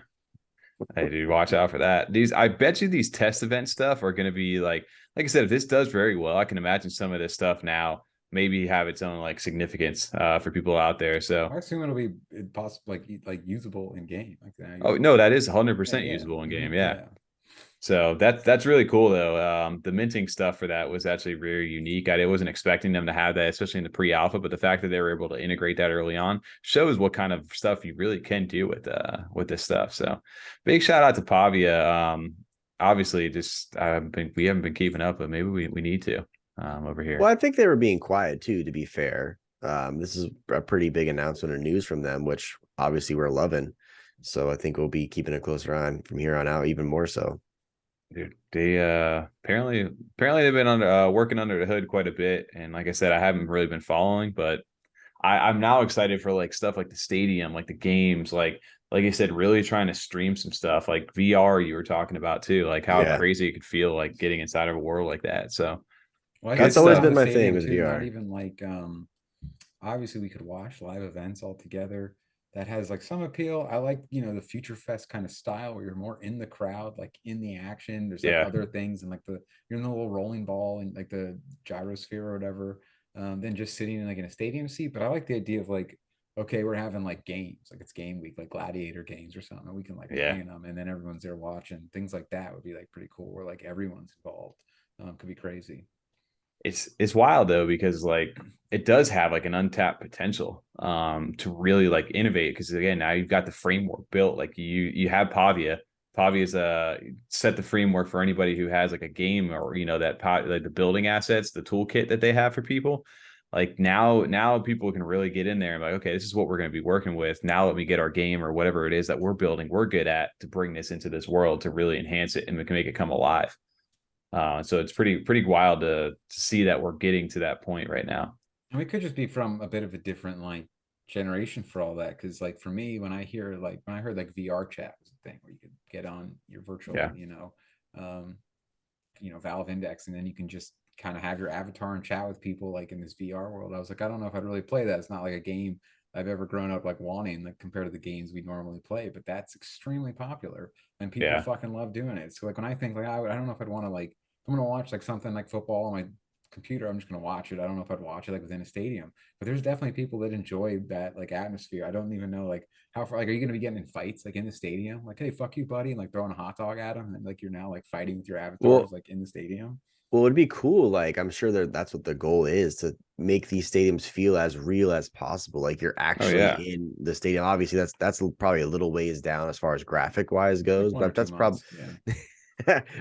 Hey, dude, watch out for that. I bet you these test event stuff are going to be like I said, if this does very well, I can imagine some of this stuff now maybe have its own like significance for people out there. So I assume it'll be possible, like usable in game. Like that. oh no, that is 100% usable in game. Yeah. So that's really cool though. The minting stuff for that was actually very unique. I wasn't expecting them to have that, especially in the pre-alpha, but the fact that they were able to integrate that early on shows what kind of stuff you really can do with this stuff. So big shout out to Pavia. Obviously just we haven't been keeping up, but maybe we need to over here. Well, I think they were being quiet too, to be fair. This is a pretty big announcement of news from them, which obviously we're loving. So I think we'll be keeping a closer eye from here on out, even more so. Dude, they apparently they've been working under the hood quite a bit, and like I said, I haven't really been following, but I'm now excited for like stuff like the stadium, like the games, like I said, really trying to stream some stuff like VR you were talking about too, like how crazy it could feel like getting inside of a world like that. So well, that's always been my thing with VR. Not even like obviously we could watch live events all together. That has like some appeal. I like, the Future Fest kind of style where you're more in the crowd, like in the action. There's like other things and like you're in the little rolling ball and like the gyrosphere or whatever, than just sitting in like in a stadium seat. But I like the idea of like, okay, we're having like games, like it's game week, like gladiator games or something. And we can like play in them and then everyone's there watching. Things like that would be like pretty cool where like everyone's involved. Could be crazy. It's wild though, because like it does have like an untapped potential to really like innovate, because again, now you've got the framework built. Like you have Pavia's set the framework for anybody who has like a game or like the building assets, the toolkit that they have for people. Like now people can really get in there and like, okay, this is what we're going to be working with. Now let me get our game or whatever it is that we're building, we're good at, to bring this into this world to really enhance it and we can make it come alive. So it's pretty wild to see that we're getting to that point right now. And we could just be from a bit of a different like generation for all that. Cause like for me, when I heard like VR chat was a thing where you could get on your virtual, Valve Index, and then you can just kind of have your avatar and chat with people like in this VR world. I was like, I don't know if I'd really play that. It's not like a game I've ever grown up like wanting, like compared to the games we normally play, but that's extremely popular and people fucking love doing it. So like when I think like, I don't know if I'd want to like, I'm going to watch like something like football on my computer, I'm just going to watch it. I don't know if I'd watch it like within a stadium, but there's definitely people that enjoy that like atmosphere. I don't even know like how far, like, are you going to be getting in fights like in the stadium? Like, hey, fuck you, buddy. And like throwing a hot dog at them. And like, you're now like fighting with your avatars like in the stadium. Well, it'd be cool. Like, I'm sure that's what the goal is, to make these stadiums feel as real as possible. Like you're actually in the stadium. Obviously that's probably a little ways down as far as graphic wise goes, like but that's probably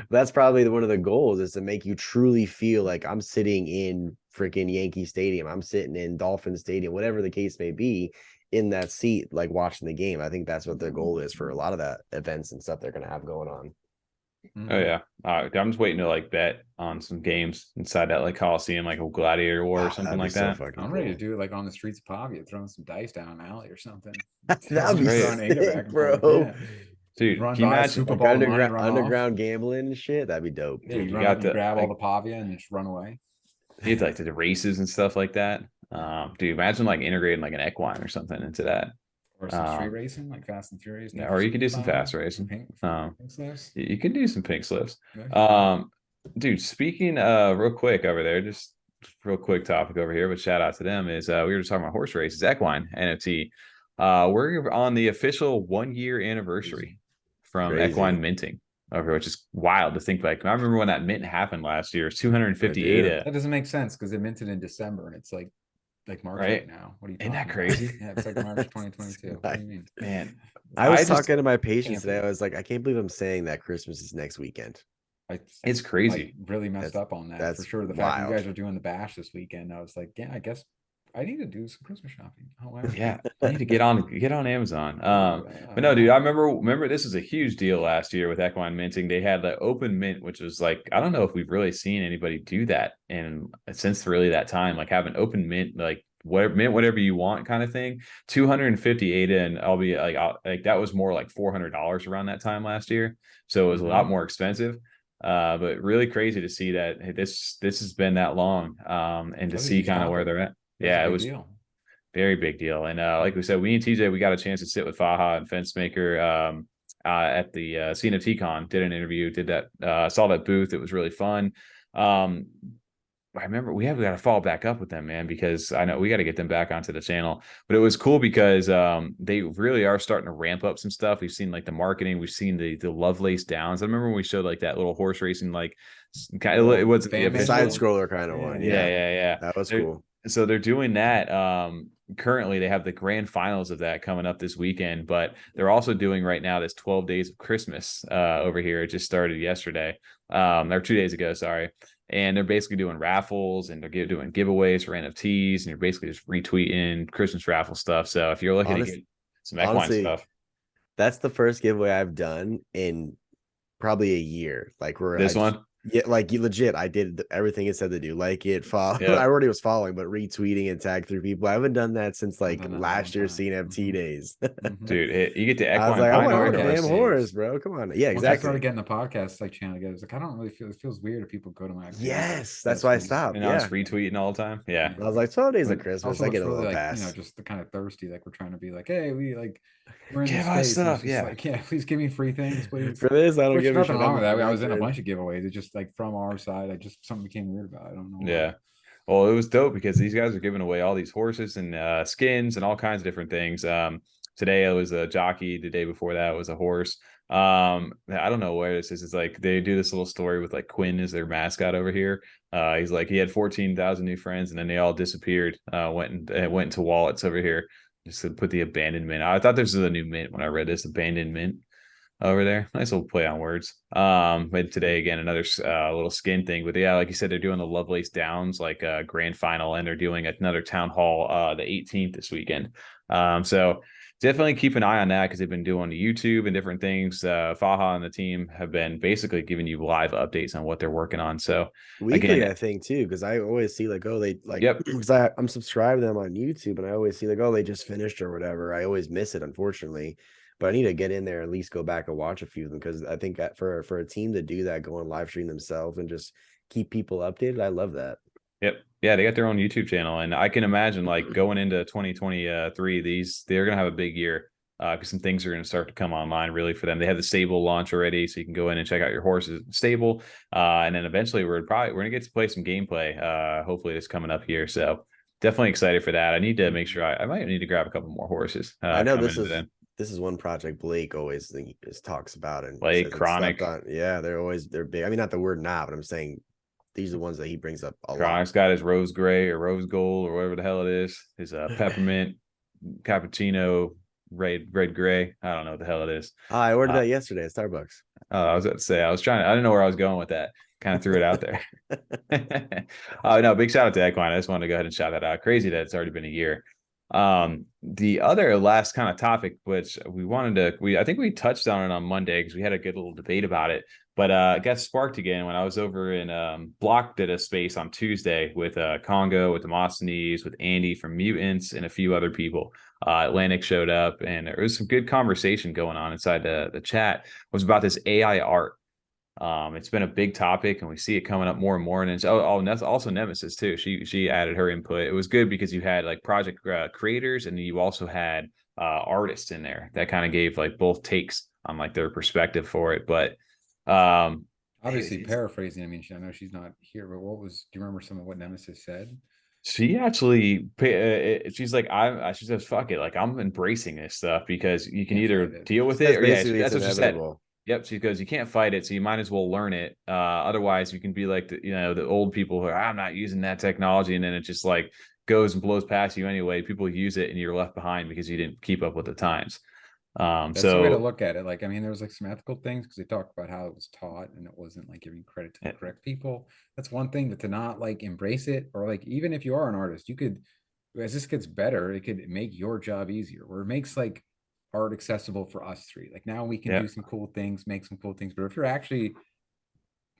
that's probably one of the goals, is to make you truly feel like I'm sitting in freaking Yankee Stadium. I'm sitting in Dolphin Stadium, whatever the case may be, in that seat, like watching the game. I think that's what the goal is for a lot of that events and stuff they're going to have going on. Oh yeah. I'm just waiting to like bet on some games inside that like Coliseum, like a gladiator war or something That'd be like so that. fucking I'm ready to cool. do it like on the streets of Pavia, throwing some dice down an alley or something. That'd be Great. Throwing Ada back sick, and forth. bro. Yeah. Dude, Run can you by, imagine? Super Like Bowl the money, underground run off. underground gambling and shit. That'd be dope. Yeah, Dude, you you run up got and you the grab all like the Pavia and just run away. you had like the races and stuff like that. Dude, imagine like integrating like an equine or something into that. Or some street Um, racing, like Fast and Furious, Need for or you Speed could do some style. fast racing. Pink, Um, pink slips. you can do some pink slips. That'd be fun. Dude, speaking real quick over there, just real quick topic over here, but shout out to them is we were just talking about horse races, Equine NFT. We're on the official 1 year anniversary from Crazy. Equine minting over here, which is wild to think like. I remember when that mint happened last year, I 250 do. ADA, That doesn't make sense because it minted in December and it's like March right? right now. What are you Isn't talking that about? crazy? Yeah, it's like March 2022. What do you mean? Man, I I was just talking to my patients can't today. believe I was like, I can't believe I'm saying that Christmas is next weekend. I it's like crazy. really messed That's up on that for that's sure. The fact that you wild. guys are doing the bash this weekend, I was like, yeah, I guess I need to do some Christmas shopping. However, Yeah, I need to get on Amazon. But no, dude, uh, I remember this was a huge deal last year with Equine minting. They had the open mint, which was like I don't know if we've really seen anybody do that and since really that time, like have an open mint, like whatever mint whatever you want kind of thing. 250 ADA, and I'll be like like that was more like $400 around that time last year, so it was a lot more expensive. But really crazy to see that hey, this has been that long, and to that's a see huge kind of where topic. they're at. That's a Yeah, it big was deal. very big deal. And like we said, we and TJ, we got a chance to sit with Faha and Fencemaker at the CNFT con, did an interview, did that, saw that booth. It was really fun. Um, I remember we got to follow back up with them, man, because I know we got to get them back onto the channel. But it was cool because they really are starting to ramp up some stuff. We've seen like the marketing, we've seen the Lovelace Downs. I remember when we showed like that little horse racing, like kind of, it wasn't the fan The official. side menu. scroller kind of one. Yeah. Yeah. Yeah. That was They're, cool. so they're doing that. Currently, they have the grand finals of that coming up this weekend, but they're also doing right now this 12 days of Christmas over here. It just started yesterday, or 2 days ago, sorry. And they're basically doing raffles and they're doing giveaways for NFTs, and you're basically just retweeting Christmas raffle stuff. So if you're looking to get some equine Honestly, stuff, that's the first giveaway I've done in probably a year. Like where this one, yeah, like you legit, I did everything it said to do. Like it follow. I yeah, already was following, but retweeting and tag through people. I haven't done that since I've like done that in a long last year's time. CNFT days. dude, you get the I was equine like, I want to final own a or damn podcast horse, days. bro. Come on. Yeah, Once I started exactly. getting the podcast like channel together, it's like I don't really feel it feels weird if people go to my page. Yes, that's why I stopped. and I was Yeah. retweeting all the time. Yeah, I was like, 12 days But of Christmas. also I looks get a really little like, pass. just the kind of thirsty, like we're trying to be like, hey, we're in give this us space. And it's stuff. just Yeah, like, yeah, please give me free things, please. For this, I don't Which give a nothing shit. wrong I'm with just that. I was in a ranking. bunch of giveaways. It's just like from our side, I just something became weird about it. I don't know why. yeah. Well, it was dope because these guys are giving away all these horses and skins and all kinds of different things. Today it was a jockey. The day before that was a horse. I don't know where this is. It's like they do this little story with like Quinn as their mascot over here. He's like he had 14,000 new friends and then they all disappeared. Went into wallets over here. Just to put the abandonment. I thought this was a new mint when I read this abandonment over there. Nice little play on words. But today again another little skin thing. But yeah, like you said, they're doing the Lovelace Downs like grand final, and they're doing another town hall the 18th this weekend. So definitely keep an eye on that because they've been doing the YouTube and different things. Faha and the team have been basically giving you live updates on what they're working on. So Weekly, again, I think too, because I always see like, oh, they like, yep. because I'm subscribed to them on YouTube, and I always see like, oh, they just finished or whatever. I always miss it, unfortunately, but I need to get in there and at least go back and watch a few of them because I think that for a team to do that, go on live stream themselves and just keep people updated, I love that. Yep. Yeah, they got their own YouTube channel, and I can imagine like going into 2023, they're gonna have a big year because some things are gonna start to come online really for them. They have the stable launch already, so you can go in and check out your horses stable, and then eventually we're gonna get to play some gameplay. Hopefully, this coming up here. So definitely excited for that. I need to make sure I might need to grab a couple more horses. I know coming into then. this is one project Blake always talks about and Blake, says it's Chronic. slept on. Yeah, they're big. I mean, not the word "nah," but I'm saying these are the ones that he brings up a lot. Chronic's got his rose gray or rose gold or whatever the hell it is. His peppermint, cappuccino, red gray. I don't know what the hell it is. I ordered that yesterday at Starbucks. I was about to say I didn't know where I was going with that. Kind of threw it out there. No, big shout out to Equine. I just wanted to go ahead and shout that out. Crazy that it's already been a year. The other last kind of topic, which we wanted to, I think we touched on it on Monday because we had a good little debate about it, but it got sparked again when I was over in Block did a space on Tuesday with Congo, with Demosthenes, with Andy from Mutants, and a few other people. Atlantic showed up, and there was some good conversation going on inside the chat. It was about this AI art. It's been a big topic, and we see it coming up more and more. And it's and that's also Nemesis too. She added her input. It was good because you had like project creators, and you also had artists in there that kind of gave like both takes on like their perspective for it. But obviously paraphrasing. I mean, I know she's not here, but do you remember some of what Nemesis said? She actually, she's like, she says, fuck it. Like, I'm embracing this stuff because you can either deal with it or yeah, that's what she said. Yep. She goes, you can't fight it, so you might as well learn it. Otherwise, you can be like the old people who are, I'm not using that technology, and then it just like goes and blows past you anyway. People use it, and you're left behind because you didn't keep up with the times. That's the way to look at it. Like, I mean, there was like some ethical things because they talked about how it was taught and it wasn't like giving credit to the correct people. That's one thing, but to not like embrace it, or like even if you are an artist, you could, as this gets better, it could make your job easier, where it makes like art accessible for us three. Like now we can do some cool things, make some cool things. But if you're actually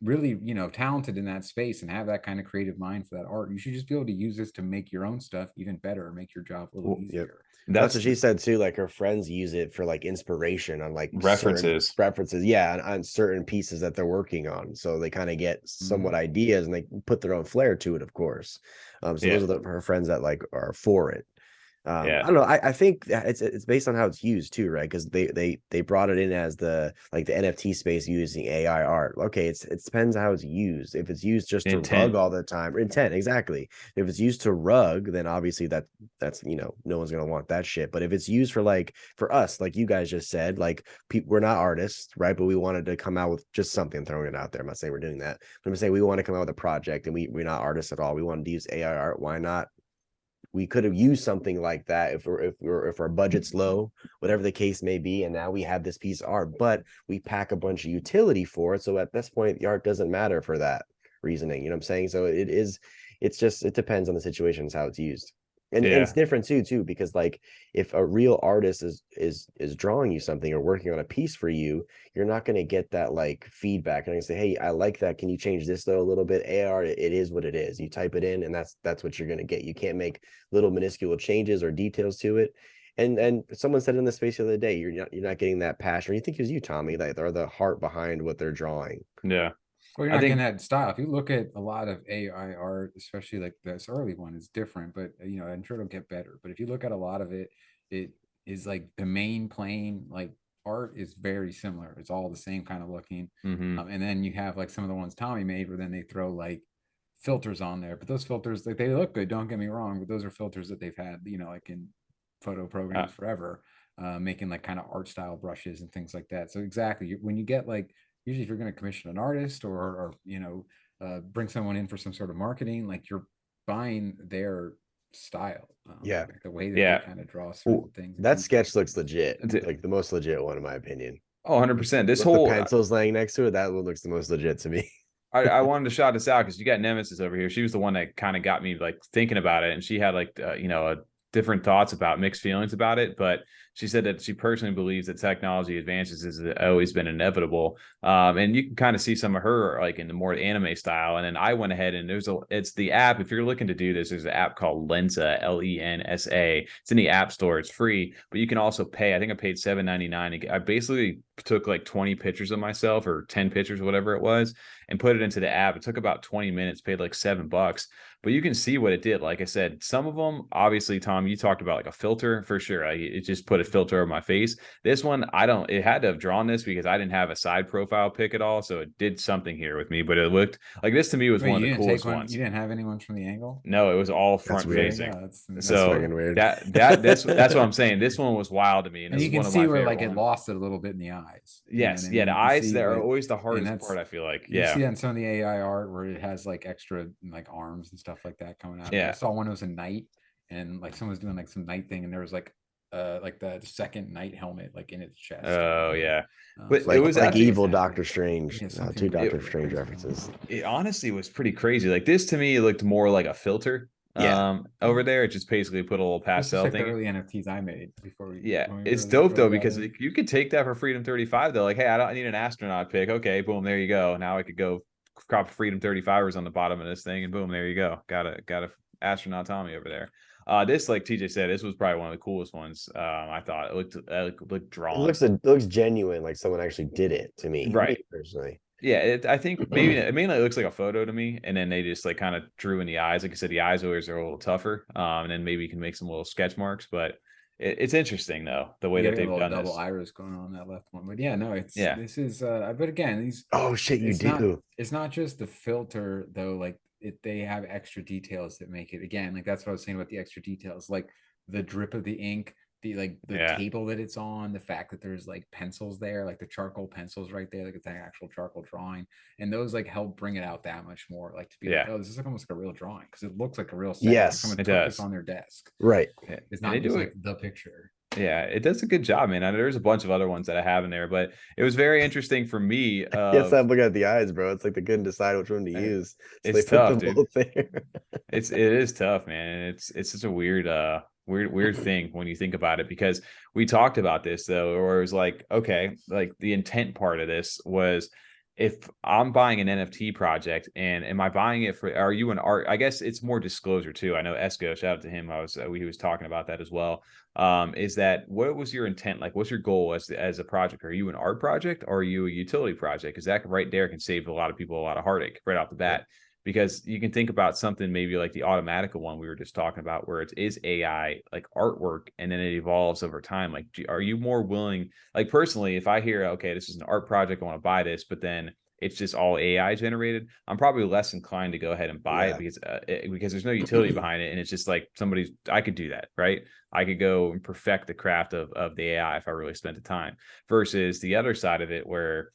really, talented in that space and have that kind of creative mind for that art, you should just be able to use this to make your own stuff even better, or make your job a little easier. Yep. That's what she said too. Like her friends use it for like inspiration on like references, yeah, on certain pieces that they're working on. So they kind of get somewhat ideas and they put their own flair to it, of course. So those are her friends that like are for it. I don't know. I think it's based on how it's used too, right? Because they brought it in as the NFT space using AI art. Okay, it depends how it's used. If it's used just to rug all the time, intent exactly. If it's used to rug, then obviously that's no one's gonna want that shit. But if it's used for us, like you guys just said, like we're not artists, right? But we wanted to come out with just something, throwing it out there. I'm not saying we're doing that. But I'm saying we want to come out with a project, and we're not artists at all. We wanted to use AI art. Why not? We could have used something like that if our budget's low, whatever the case may be, and now we have this piece of art, but we pack a bunch of utility for it. So at this point, the art doesn't matter for that reasoning. You know what I'm saying? So it depends on the situations how it's used. And it's different too, because like if a real artist is drawing you something or working on a piece for you, you're not going to get that like feedback. And I can say, hey, I like that. Can you change this though a little bit? AR, it is what it is. You type it in, and that's what you're going to get. You can't make little minuscule changes or details to it. And someone said in the space the other day, you're not getting that passion. Or you think it was you, Tommy, like or the heart behind what they're drawing. Yeah. Well, you're not getting that style. If you look at a lot of AI art, especially like this early one, is different, but I'm sure it'll get better. But if you look at a lot of it, it is like the main plane, like art is very similar. It's all the same kind of looking. And then you have like some of the ones Tommy made, where then they throw like filters on there. But those filters, like they look good, don't get me wrong, but those are filters that they've had, like in photo programs forever, making like kind of art style brushes and things like that. So exactly, when you get like, usually if you're going to commission an artist or bring someone in for some sort of marketing, like you're buying their style, like the way that they kind of draw certain things. That sketch looks legit, like the most legit one in my opinion. Oh, 100%. This with whole the pencils laying next to it, that one looks the most legit to me. I wanted to shout this out because you got Nemesis over here. She was the one that kind of got me like thinking about it, and she had like different thoughts about mixed feelings about it, but she said that she personally believes that technology advances has always been inevitable. And you can kind of see some of her like in the more anime style. And then I went ahead and it's the app. If you're looking to do this, there's an app called Lensa, Lensa. It's in the App Store. It's free, but you can also pay. I think I paid $7.99. I basically took like 20 pictures of myself or 10 pictures, whatever it was, and put it into the app. It took about 20 minutes, paid like $7, but you can see what it did. Like I said, some of them, obviously, Tom, you talked about like a filter for sure. It just put a filter over my face. This one, it had to have drawn this because I didn't have a side profile pic at all. So it did something here with me, but it looked like this to me was one of the coolest ones. You didn't have anyone from the angle? No, it was all front facing. That's so weird. That's what I'm saying. This one was wild to me. And you can see where like it lost it a little bit in the eyes. Yes. The eyes that are always the hardest part, I feel like. You see that in some of the AI art where it has like extra like arms and stuff like that coming out. I saw one, it was a knight, and like someone was doing like some knight thing, and there was like the second knight helmet like in its chest. Oh yeah. But it was like evil Doctor Strange. Two Doctor Strange references. It honestly was pretty crazy. Like this to me, it looked more like a filter over there. It just basically put a little It's just pastel like the thing. early NFTs I made before we. Yeah, when we it's really dope though, drove that because in. you could take that for Freedom 35 though. Like, hey, I need an astronaut pick. Okay, boom, there you go. Now I could go crop Freedom 35ers on the bottom of this thing, and boom, there you go. Got a astronaut Tommy over there. This, like TJ said, this was probably one of the coolest ones. I thought it looked drawn. It looks genuine, like someone actually did it to me, Right. personally. Yeah, I think maybe it mainly looks like a photo to me, and then they just like kind of drew in the eyes. Like I said, the eyes always are a little tougher, and then maybe you can make some little sketch marks. But it's interesting though the way Yeah, that a they've little done double this. iris going on that left one. But yeah, no, Yeah, this is but again, these Oh shit, you it's not do. it's not just the filter though, like they have extra details that make it, again, like that's what I was saying about the extra details, like the drip of the ink, the yeah. table that it's on, the fact that there's like pencils there, like the charcoal pencils right there, like it's an actual charcoal drawing, and those like help bring it out that much more, like to be like, Yeah, oh, this is like almost like a real drawing, because it looks like a real setting, like Yes, someone it took this does. on their desk. right. Yeah. It's And they not just do like it. the picture. Yeah, it does a good job, man. And there's a bunch of other ones that I have in there, but it was very interesting for me. Yes, I'm looking at the eyes, bro. It's like they couldn't decide which one to use, so they It's put tough, them dude. both there. It is tough, man. And it's such a weird thing when you think about it, because we talked about this though, or it was like, okay, like the intent part of this was, if I'm buying an NFT project, and am I buying it for, are you an art? I guess it's more disclosure too. I know Esco, shout out to him. He was talking about that as well. Is that, what was your intent? Like, what's your goal as a project? Are you an art project, or are you a utility project? Because that right there can save a lot of people a lot of heartache right off the bat. Because you can think about something maybe like the Automatica one we were just talking about, where it is AI like artwork, and then it evolves over time. Like, are you more willing, like personally, if I hear, okay, this is an art project, I want to buy this, but then it's just all AI generated, I'm probably less inclined to go ahead and buy it, because there's no utility behind it, and it's just like I could do that, right? I could go and perfect the craft of the AI if I really spent the time. Versus the other side of it, where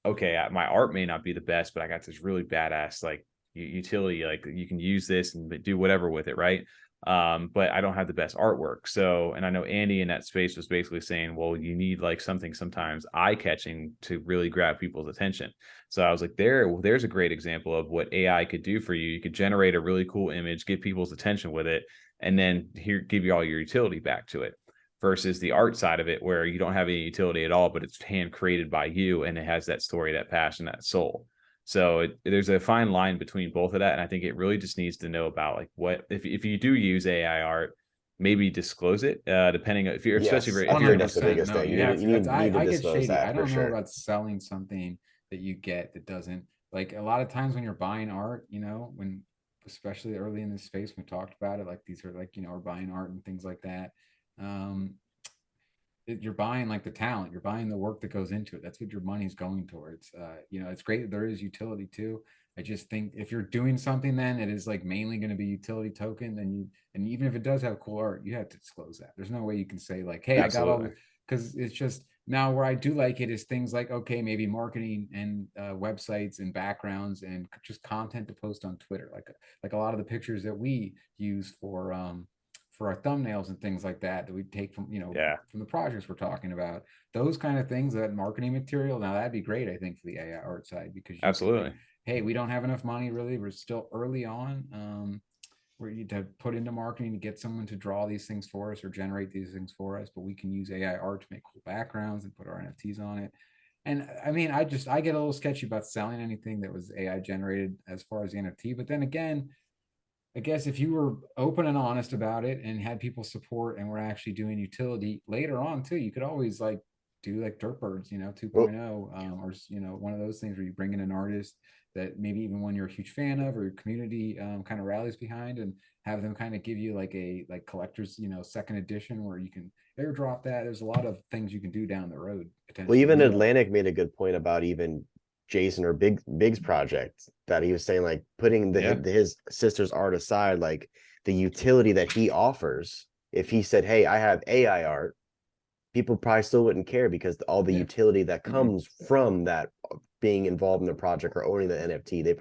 okay, my art may not be the best, but I got this really badass like utility, like you can use this and do whatever with it, right? But I don't have the best artwork. So, and I know Andy in that space was basically saying, well, you need like something sometimes eye-catching to really grab people's attention. So I was like, there's a great example of what AI could do for you. You could generate a really cool image, get people's attention with it, and then give you all your utility back to it. Versus the art side of it, where you don't have any utility at all, but it's hand created by you, and it has that story, that passion, that soul. So there's a fine line between both of that, and I think it really just needs to know about like, what if you do use AI art, maybe disclose it, depending on if you're, especially Yes, if I you're think that's the 100%. biggest No, thing. you have to. That's Need to I get disclose shady. I that for don't know sure. about selling something that you get that doesn't, like, a lot of times when you're buying art, when especially early in this space, we talked about it, like these are like, we're buying art and things like that. Um, you're buying like the talent, you're buying the work that goes into it. That's what your money's going towards. It's great that there is utility too. I just think if you're doing something, then it is like mainly going to be utility token. And even if it does have cool art, you have to disclose that. There's no way you can say like, hey, I got all, absolutely, because it's just, now where I do like it is things like, okay, maybe marketing and websites and backgrounds and just content to post on Twitter, like a lot of the pictures that we use for our thumbnails and things like that we take from yeah, from the projects we're talking about, those kind of things, that marketing material. Now that'd be great, I think, for the AI art side, because you could, like, absolutely. hey, we don't have enough money, really, we're still early on, where you to put into marketing to get someone to draw these things for us or generate these things for us, but we can use AI art to make cool backgrounds and put our NFTs on it. And I mean, I get a little sketchy about selling anything that was AI generated as far as the NFT. But then again, I guess if you were open and honest about it and had people support and were actually doing utility later on too, you could always like do like Dirtbirds, 2.0, or one of those things where you bring in an artist that maybe even one you're a huge fan of or your community kind of rallies behind, and have them kind of give you like a collector's second edition where you can airdrop that. There's a lot of things you can do down the road Well, potentially even as well. Atlantic made a good point about even Jason or Big's project, that he was saying like putting Yeah, his sister's art aside, like the utility that he offers. If he said, "Hey, I have AI art," people probably still wouldn't care, because all the Yeah. utility that comes from that being involved in the project or owning the NFT, they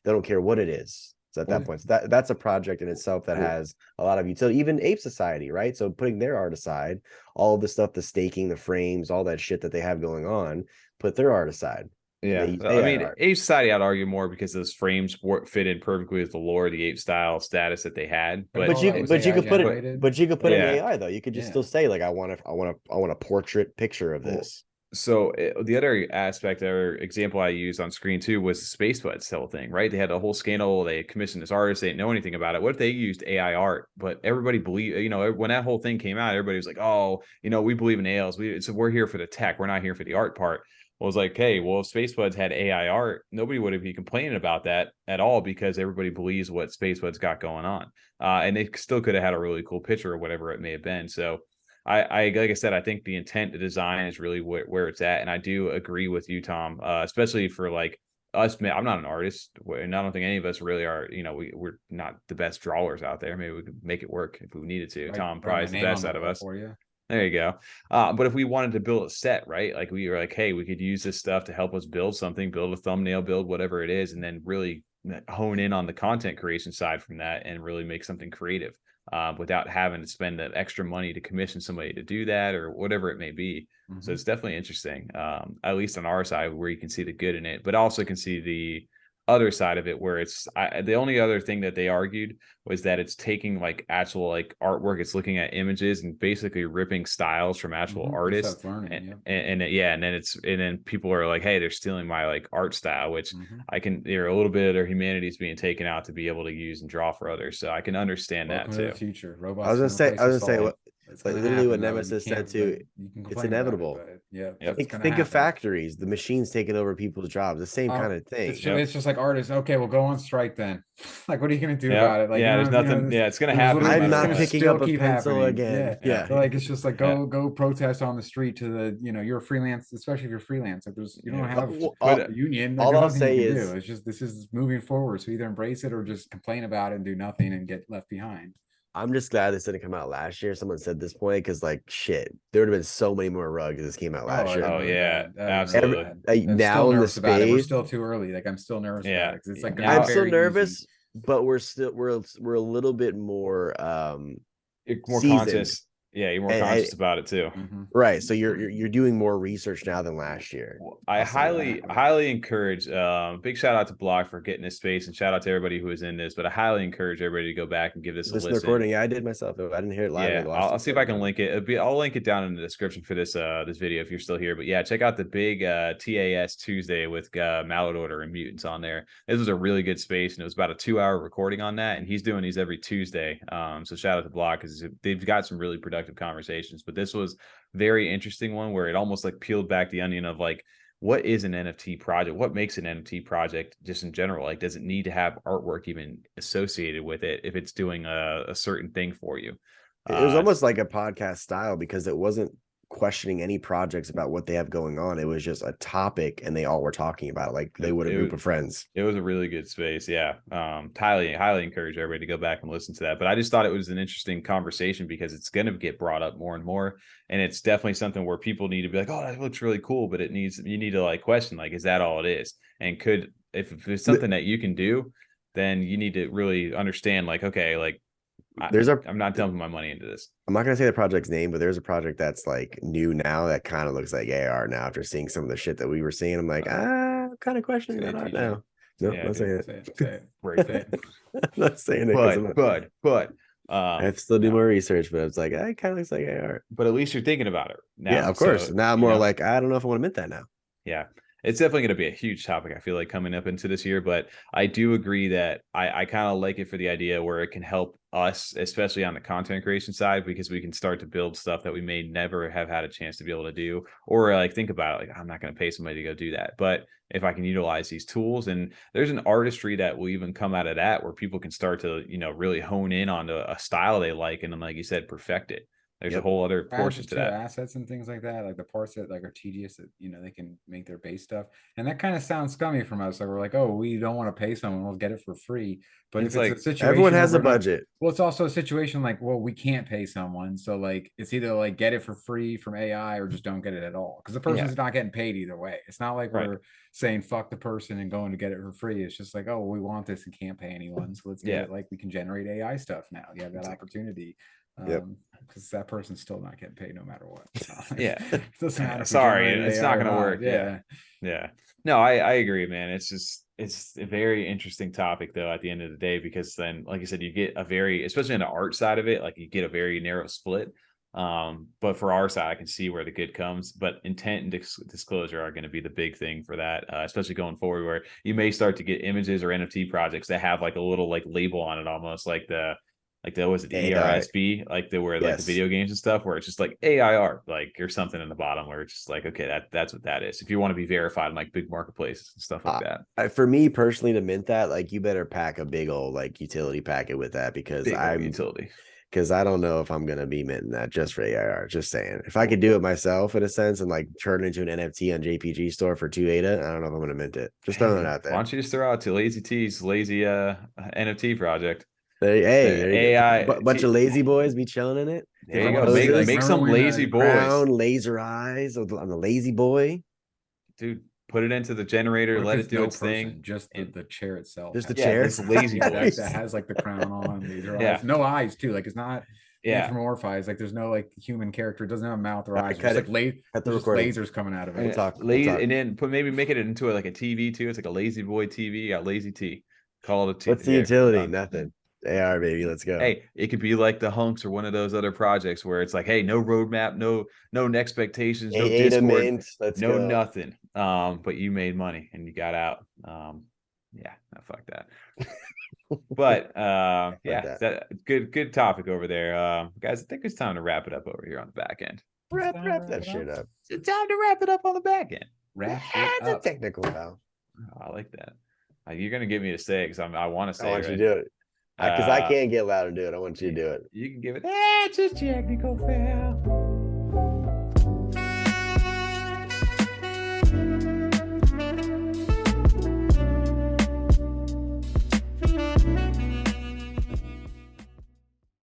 don't care what it is. So at Well, that point, so that's a project in itself that has a lot of utility. Even Ape Society, right? So putting their art aside, all the stuff, the staking, the frames, all that shit that they have going on, put their art aside. Yeah, They use I AI mean, art. Ape Society, I'd argue more because those frames fit in perfectly with the lore, the ape style status that they had. But if But all that was But you AI could put it, generated, but you could put in yeah, AI though. You could just yeah. still say like, I want a portrait picture of well, this. so the other aspect or example I used on screen too was the Space Buds whole thing, right? They had a whole scandal. They commissioned this artist. They didn't know anything about it. What if they used AI art? But everybody believed, when that whole thing came out, everybody was like, oh, we believe in ALs. We're here for the tech. We're not here for the art part. Well, it was like, hey, well, if Space Buds had AI art, nobody would be complaining about that at all because everybody believes what Space Buds got going on. And they still could have had a really cool picture or whatever it may have been. So I like I said, I think the intent, the design is really where it's at, and I do agree with you, Tom, especially for like us. I'm not an artist, and I don't think any of us really are. We're not the best drawers out there. Maybe we could make it work if we needed to. Tom Write probably my is the name on best the out of wall us. for you. There you go. But if we wanted to build a set, right? Like we were like, hey, we could use this stuff to help us build something, build a thumbnail, build whatever it is, and then really hone in on the content creation side from that and really make something creative without having to spend that extra money to commission somebody to do that or whatever it may be. So it's definitely interesting, at least on our side where you can see the good in it, but also can see the other side of it where it's the only other thing that they argued was that it's taking like actual like artwork, it's looking at images and basically ripping styles from actual artists learning, and then people are like, hey, they're stealing my like art style, which they're a little bit of their humanity is being taken out to be able to use and draw for others, so I can understand Welcome that to too. the future. I Robots was gonna can say, replace us all. what, It's like gonna literally what happen, though, and Nemesis said too. you can It's complain about it, inevitable. but yeah, Yep. it's gonna Think of happen. factories, the machines taking over people's jobs, the same kind of thing. It's just like artists. Okay, well, go on strike then. Like, what are you gonna do Yeah, about it? Like, yeah, there's nothing. Yeah, it's gonna happen no literally, I'm matter it's not gonna what. picking still up a keep pencil happening. again. Yeah. Yeah. Like, it's just like go protest on the street to the you're a freelance, especially if you're freelance. Like, you don't have a union. Like, All there's I'll nothing you say can is do. It's just this is moving forward. So either embrace it or just complain about it and do nothing and get left behind. I'm just glad this didn't come out last year. Someone said this point because, like, shit, there would have been so many more rugs if this came out last year. Oh yeah, Really absolutely. I'm Now still in the nervous about it. We're space, still too early. Like, I'm still nervous about it because it's like I'm very still easy. nervous, but we're a little bit more You're more seasoned. conscious. Yeah, you're more conscious about it too. Right. So you're doing more research now than last year. I highly encourage, big shout out to Block for getting this space and shout out to everybody who is in this, but I highly encourage everybody to go back and give this a listen. Recording. Yeah, I did myself. I didn't hear it live. Yeah, I'll see if I can link it. I'll link it down in the description for this this video if you're still here. But yeah, check out the big TAS Tuesday with Mallard Order and Mutants on there. This was a really good space, and it was about a 2-hour recording on that. And he's doing these every Tuesday. So shout out to Block because they've got some really productive conversations. But this was very interesting one where it almost like peeled back the onion of like, what is an NFT project? What makes an NFT project just in general? Like, does it need to have artwork even associated with it if it's doing a certain thing for you? It was almost like a podcast style because it wasn't questioning any projects about what they have going on. It was just a topic and they all were talking about it like they would a group of friends. It was a really good space. Yeah. Highly encourage everybody to go back and listen to that. But I just thought it was an interesting conversation because it's going to get brought up more and more. And it's definitely something where people need to be like, oh, that looks really cool. But you need to like question, like, is that all it is? And if it's something that you can do, then you need to really understand, like, okay, like, I'm not dumping my money into this. I'm not gonna say the project's name, but there's a project that's like new now that kind of looks like AR now after seeing some of the shit that we were seeing. I'm like, I'm kind of questioning that art now. No, yeah, not saying it. Not saying it. But I have to still do more research, but it's like it kind of looks like AR. But at least you're thinking about it now. Yeah, of course. Now I'm more like, I don't know if I want to admit that now. Yeah. It's definitely going to be a huge topic, I feel like, coming up into this year. But I do agree that I kind of like it for the idea where it can help us, especially on the content creation side, because we can start to build stuff that we may never have had a chance to be able to do. Or like think about it, like, I'm not going to pay somebody to go do that. But if I can utilize these tools, and there's an artistry that will even come out of that where people can start to, really hone in on a style they like. And then, like you said, perfect it. There's a whole other portion to that. Assets and things like that, like the parts that like are tedious that they can make their base stuff, and that kind of sounds scummy from us. Like we're like, oh, we don't want to pay someone, we'll get it for free. But it's if like it's a situation, everyone has a budget. Well, it's also a situation like, well, we can't pay someone, so like it's either like get it for free from AI or just don't get it at all because the person's not getting paid either way. It's not like we're saying fuck the person and going to get it for free. It's just like, oh, we want this and can't pay anyone, so let's get it. Like we can generate AI stuff now. You have that opportunity. Yep. Because that person's still not getting paid no matter what. So, Yeah. it doesn't matter. if you Sorry, generate it's AI not or gonna not. work. Yeah. No, I agree, man. It's a very interesting topic though at the end of the day, because then, like you said, you get a very, especially on the art side of it, like you get a very narrow split. But for our side, I can see where the good comes, but intent and disclosure are going to be the big thing for that, especially going forward, where you may start to get images or NFT projects that have like a little like label on it, almost like the was it the AI. ERSB, like the where like the Yes. video games and stuff, where it's just like AI art, like or something in the bottom, where it's just like, okay, that's what that is. If you want to be verified in like big marketplaces and stuff like that. For me personally, to mint that, like you better pack a big old like utility packet with that, because Big old utility. because I don't know if I'm gonna be minting that just for AIR. Just saying, if I could do it myself in a sense and like turn it into an NFT on JPG store for 2 ADA, I don't know if I'm gonna mint it. Just throwing it out there. Why don't you just throw out to Lazy T's lazy NFT project? Hey, there you AI go. Bunch of lazy boys be chilling in it. There you go. Poses. Make some lazy boys. Crown, laser eyes on the lazy boy. Dude, put it into the generator, let it do its thing. Just the chair itself. Just the chair. It's lazy boys. that has like the crown on, laser Yeah. eyes. No eyes too. Like it's not Yeah. anthropomorphized. Like there's no like human character. It doesn't have a mouth or eyes. cut It's it. like Cut the there's just recording. lasers coming out of it. We'll talk. And then maybe make it into like a TV too. It's like a lazy boy TV. Got lazy T. Call it a TV. What's the utility? Nothing. AR baby, let's go. Hey, it could be like the Hunks or one of those other projects where it's like, hey, no roadmap, no expectations, no Discord, mint. Let's no go. nothing. But you made money and you got out. Yeah, no, fuck that. But yeah, that good topic over there. Guys, I think it's time to wrap it up over here on the back end. Wrap that shit up. It's time to wrap it up on the back end. It's a technical foul. Oh, I like that. You're gonna get me to say it because I want to say I want it. you to do it. Because I can't get loud and do it. I want you to do it. You can give it. It's a technical foul.